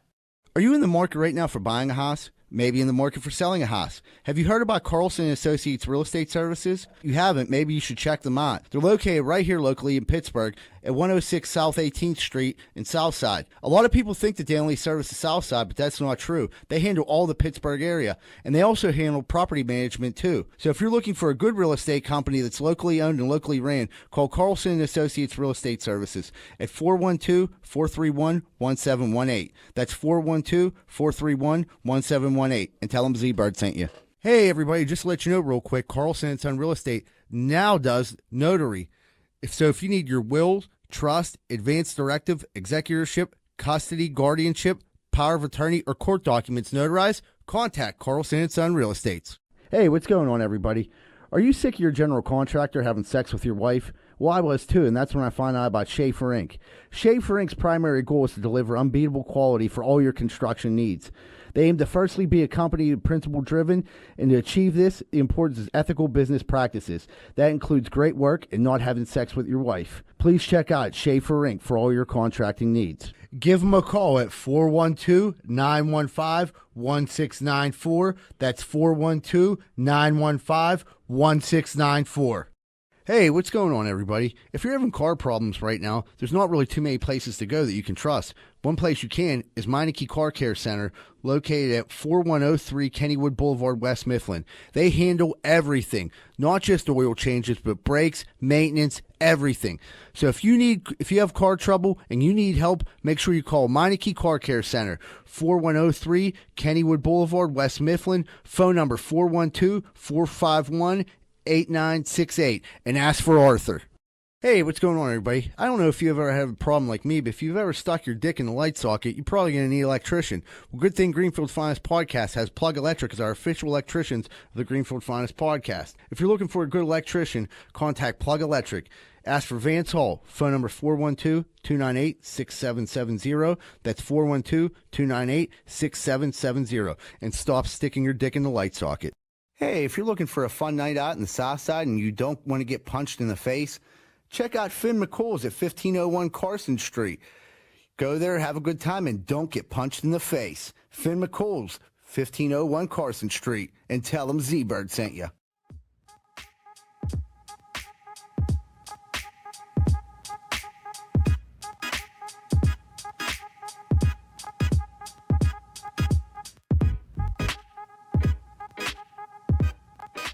Are you in the market right now for buying a house? Maybe in the market for selling a house. Have you heard about Carlson & Associates Real Estate Services? If you haven't, maybe you should check them out. They're located right here locally in Pittsburgh at 106 South 18th Street in Southside. A lot of people think that they only service the Southside, but that's not true. They handle all the Pittsburgh area, and they also handle property management too. So if you're looking for a good real estate company that's locally owned and locally ran, call Carlson & Associates Real Estate Services at 412-431-1718. That's 412-431-1718. And tell them Z-Bird sent you. Hey, everybody, just to let you know real quick, Carlson & Son Real Estate now does notary. If you need your will, trust, advance directive, executorship, custody, guardianship, power of attorney, or court documents notarized, contact Carlson & Son Real Estates. Hey, what's going on, everybody? Are you sick of your general contractor having sex with your wife? Well, I was too, and that's when I found out about Schaefer Inc. Schaefer Inc.'s primary goal is to deliver unbeatable quality for all your construction needs. They aim to firstly be a company principle-driven, and to achieve this, the importance is ethical business practices. That includes great work and not having sex with your wife. Please check out Schaefer Inc. for all your contracting needs. Give them a call at 412-915-1694. That's 412-915-1694. Hey, what's going on, everybody? If you're having car problems right now, there's not really too many places to go that you can trust. One place you can is Meineke Car Care Center, located at 4103 Kennywood Boulevard, West Mifflin. They handle everything, not just oil changes, but brakes, maintenance, everything. So if you have car trouble and you need help, make sure you call Meineke Car Care Center, 4103 Kennywood Boulevard, West Mifflin. Phone number 412-451-8968, and ask for Arthur. Hey, what's going on, everybody? I don't know if you've ever had a problem like me, but if you've ever stuck your dick in the light socket, you're probably going to need an electrician. Well, good thing Greenfield's Finest Podcast has Plug Electric as our official electricians of the Greenfield Finest Podcast. If you're looking for a good electrician, contact Plug Electric. Ask for Vance Hall. Phone number 412-298-6770. That's 412-298-6770. And stop sticking your dick in the light socket. Hey, if you're looking for a fun night out in the South Side and you don't want to get punched in the face, check out Finn McCool's at 1501 Carson Street. Go there, have a good time, and don't get punched in the face. Finn McCool's, 1501 Carson Street, and tell them Z-Bird sent you.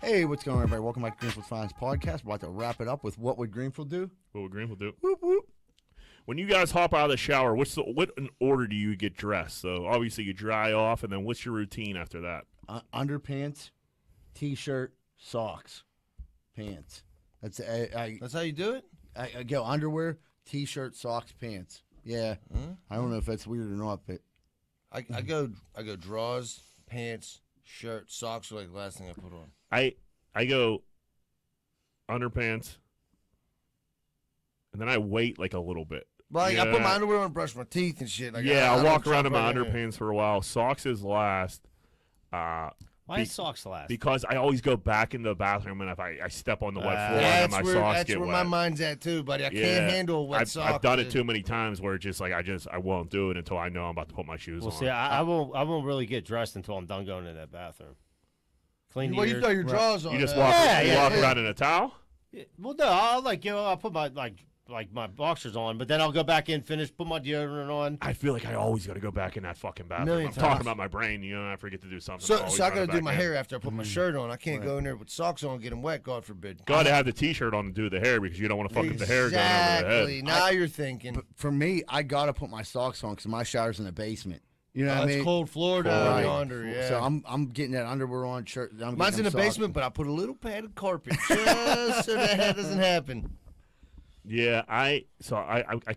Hey, what's going on, everybody? Welcome back to Greenfield's Finest Podcast. We're about to wrap it up with What Would Greenfield Do? What would Greenfield do? Whoop, whoop. When you guys hop out of the shower, what in order do you get dressed? So obviously you dry off, and then what's your routine after that? Underpants, T-shirt, socks, pants. That's That's how you do it? I go underwear, T-shirt, socks, pants. Yeah. I don't know if that's weird or not, but I go drawers, pants, shirt, socks are like the last thing I put on. I go underpants, and then I wait like a little bit. Like I put my underwear on, brush my teeth and shit. Like, I'll don't walk around in jump my right in. underpants for a while. Socks is last. Why is socks last? Because I always go back into the bathroom, and if I step on the wet floor, and That's my where, socks that's get where wet. my mind's at too, buddy. I can't handle wet socks. I've done it dude. too many times where it's just like I won't do it until I know I'm about to put my shoes Well, on. see, I won't really get dressed until I'm done going in that bathroom. Clean Well, your you throw your drawers on. You just there. walk around in a towel. Well, no, I'll put my my boxers on, but then I'll go back in, put my deodorant on. I feel like I always got to go back in that fucking bathroom. Million I'm times. talking about my brain. I forget to do something. So I'm always I gotta running do back my in. hair after I put my shirt on. I can't go in there with socks on and get them wet. God forbid. Got to have the T-shirt on to do the hair because you don't want to fucking the hair going over the Exactly. head. Now you're thinking. for me, I got to put my socks on because my shower's in the basement. You know what I It's mean? cold floor down Right. yonder. Yeah. So I'm getting that underwear on, shirt. I'm Mine's in getting the them socks. basement, but I put a little padded carpet just so that doesn't happen. Yeah, I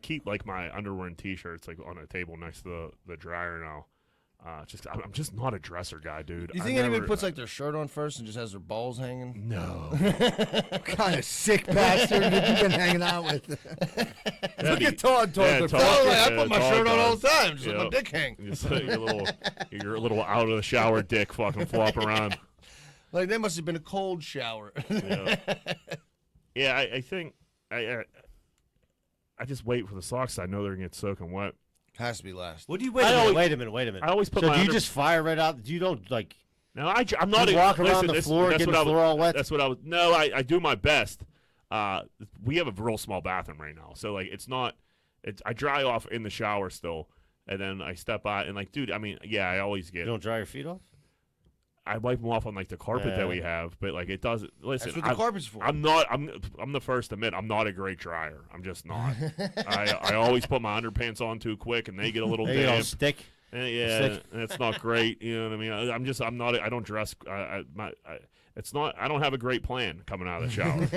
keep like my underwear and T-shirts like on a table next to the dryer now. I'm just not a dresser guy, dude. You think anybody puts like their shirt on first and just has their balls hanging? no? What kind of sick bastard have you been hanging out with? Look at Todd Todd. Oh, like, I Yeah, put my Todd shirt on all does. the time, just Yeah. let my dick hang. Just, your little out of the shower dick fucking flop around. Like that must have been a cold shower. Yeah, I think I just wait for the socks. I know they're gonna get soaking wet. Has to be last. What do you I always- wait a minute? I always put So my do you under- just fire right out? You don't like. No, I'm not. You walk around listen, the this- floor, that's get what the I was- floor all wet? That's what I was. No, I do my best. We have a real small bathroom right now, so like it's not. I dry off in the shower still, and then I step out and like, dude. I mean, yeah, I always You get. don't dry your feet off. I wipe them off on like the carpet that Yeah. we have, but like it doesn't. Listen, That's what the carpet's for. I'm not. I'm the first to admit I'm not a great dryer. I'm just not. I always put my underpants on too quick, and they get a little They all damp. stick. Yeah, Sick. and it's not great. You know what I mean? I'm not. I don't dress. It's not. I don't have a great plan coming out of the shower.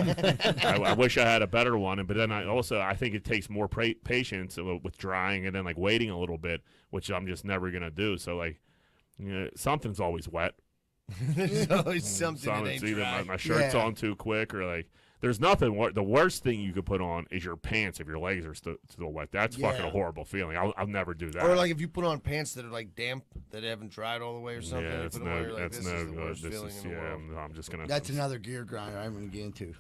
I wish I had a better one, but then I think it takes more patience with drying and then like waiting a little bit, which I'm just never gonna do. So like, something's always wet. There's always something that It's ain't either dry. my shirt's Yeah. on too quick or like. There's nothing. The worst thing you could put on is your pants if your legs are still wet. That's fucking a Yeah. horrible feeling. I'll never do that. Or like if you put on pants that are like damp, that haven't dried all the way or something. yeah, you it's put them on, no. you're like, That's this no is the good. worst This feeling is in the world. I'm just gonna. That's another gear grinder I'm going to get into.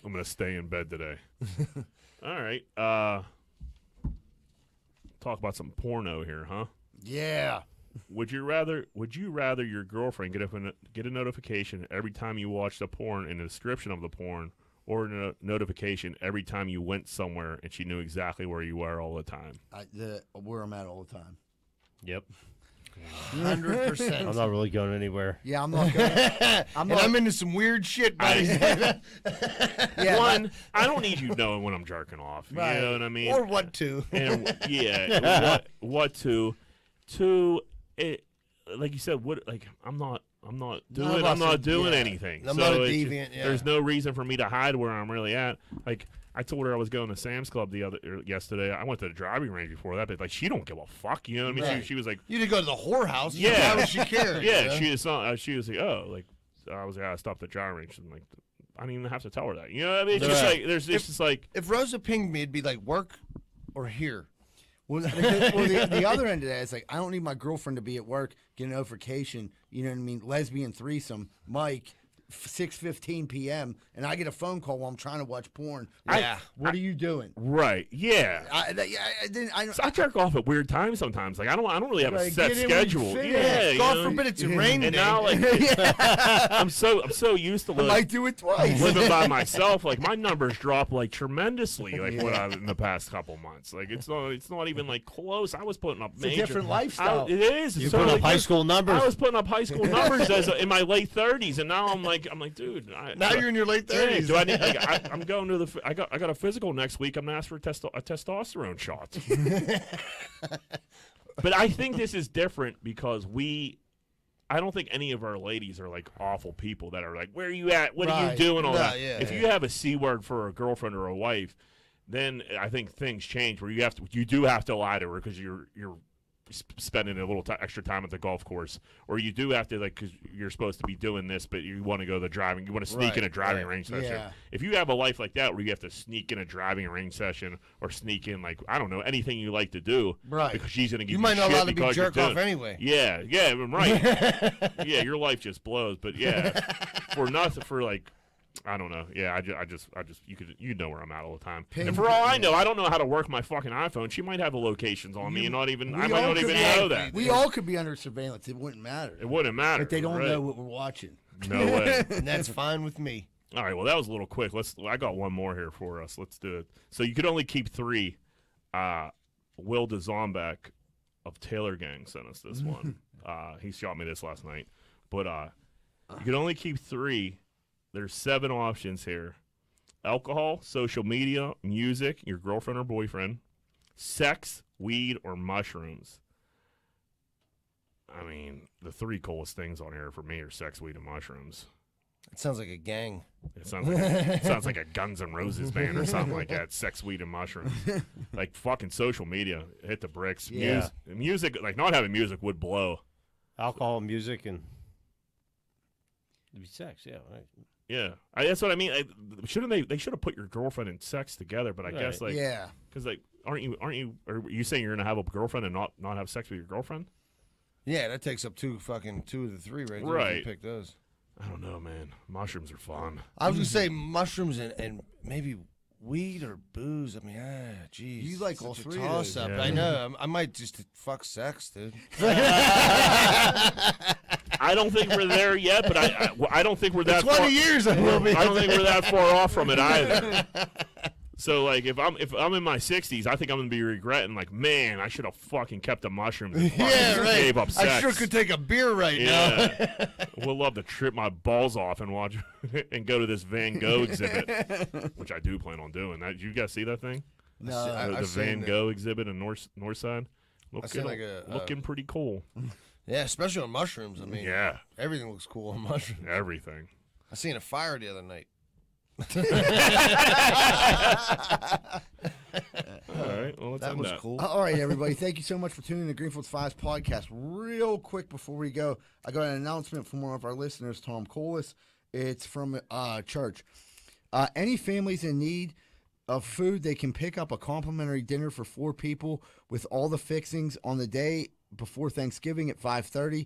I'm gonna stay in bed today. All right. Talk about some porno here, huh? Yeah. Would you rather your girlfriend get a notification every time you watched a porn in the description of the porn, or a notification every time you went somewhere and she knew exactly where you were all the time? Where I'm at all the time. Yep. 100%. I'm not really going anywhere. Yeah, I'm not going. I'm into some weird shit, buddy. Yeah, One, I don't need you knowing when I'm jerking off. Right. You know what I mean? Or what to. And yeah, what to? Two, like you said, I'm not doing anything. I'm So not a it's- deviant, yeah. There's no reason for me to hide where I'm really at. Like I told her I was going to Sam's Club yesterday. I went to the driving range before that, but like she don't give a fuck. You know what I mean? Right. She was like, You didn't go to the whorehouse. Yeah. Why would she care? yeah. you know? She was like, oh, like I was like, I stopped at the driving range. And like, I didn't even have to tell her that. You know what I mean? It's just Right. like there's just like. If Rosa pinged me, it'd be like work or here. Well, the other end of that is like I don't need my girlfriend to be at work, get a notification. You know what I mean? Lesbian threesome, Mike, 6:15 p.m. and I get a phone call while I'm trying to watch porn. Yeah. What are you doing? Right. Yeah. I I jerk off at weird times sometimes. Like I don't really have a Right, set get in when you schedule. fit in. Yeah. you God know? forbid it's a rain day. And now like I'm so used to I might do it twice. living by myself. Like my numbers drop like tremendously. Like what I in the past couple months. Like it's not even like close. I was putting up It's a major different lifestyle. It is. You It's put totally up high different. school numbers. I was putting up high school numbers in my late 30s, and now I'm like, dude. Now you're in your late Yeah, 30s. do I need? Like, I'm going to the. I got a physical next week. I'm gonna ask for a testosterone shot. But I think this is different because I don't think any of our ladies are like awful people that are like, where are you at? What are you Right. doing? All No, that. yeah, If yeah. you have a C word for a girlfriend or a wife, then I think things change where you do have to lie to her because you're spending a little extra time at the golf course, or you do have to like because you're supposed to be doing this, but you want to go to the driving. You want to sneak in a driving range session. Yeah. If you have a life like that where you have to sneak in a driving range session or sneak in like I don't know anything you like to do, Right. Because she's gonna give You might not shit allowed to be because you're jerk off doing- anyway. Yeah, right. Yeah, your life just blows. But yeah, for nothing, for like, I don't know. Yeah, I just, you know where I'm at all the time. And for all I know, I don't know how to work my fucking iPhone. She might have the locations on me and I might not even know that. We all could be under surveillance. It wouldn't matter. It wouldn't matter. But they don't right? know what we're watching. No way. And that's fine with me. All right, well, that was a little quick. I got one more here for us. Let's do it. So you could only keep 3. Will DeZombek of Taylor Gang sent us this one. He shot me this last night. But you could only keep 3. There's 7 options here. Alcohol, social media, music, your girlfriend or boyfriend, sex, weed, or mushrooms. I mean, the 3 coolest things on here for me are sex, weed, and mushrooms. It sounds like a gang. It sounds like a Guns N' Roses band or something like that. Sex, weed, and mushrooms. Like fucking social media, hit the bricks. Yeah. Music, like not having music would blow. Alcohol, music, and it'd be sex. Yeah, right. Yeah, that's what I mean. Shouldn't they should have put your girlfriend and sex together? But I guess like Yeah. because like aren't you? Are you saying you're gonna have a girlfriend and not have sex with your girlfriend? Yeah, that takes up 2 of the 3 right there. If Right. you pick those. I don't know, man. Mushrooms are fun. I was gonna say mushrooms and maybe weed or booze. I mean, geez. You like such all a 3 of toss those. up. Yeah. I know. I might just fuck sex, dude. I don't think we're there yet, but I don't think we're that 20 far. years I will be. I don't think we're that far off from it either. So like if I'm in my 60s, I think I'm gonna be regretting like, man, I should have fucking kept the mushrooms and fucking Yeah, right. gave up sex. I sure could take a beer right now. Yeah, we'll love to trip my balls off and watch and go to this Van Gogh exhibit, which I do plan on doing. That you guys see that thing? No. The I've seen Van that. Gogh exhibit in North Side. seen like a, looking pretty cool. Yeah, especially on mushrooms. I mean, Yeah, everything looks cool on mushrooms. everything. I seen a fire the other night. All right, well let's That end was that. cool. All right, everybody. Thank you so much for tuning in to Greenfield's Fives podcast. Real quick before we go, I got an announcement from one of our listeners, Tom Colas. It's from church. Any families in need of food, they can pick up a complimentary dinner for 4 people with all the fixings on the day before Thanksgiving at 5:30.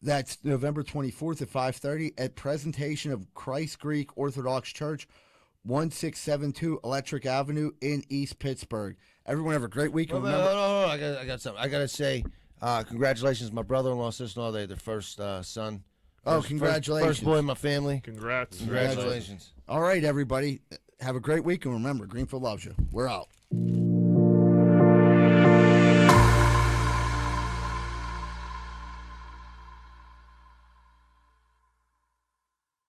That's November 24th at 5:30 at Presentation of Christ Greek Orthodox Church, 1672 Electric Avenue in East Pittsburgh. Everyone have a great week. And remember, No, I got something. I got to say, congratulations, my brother-in-law, sister-in-law. They're their first son. Oh, congratulations. First boy in my family. Congrats. Congratulations. all right, everybody. Have a great week. And remember, Greenfield loves you. We're out.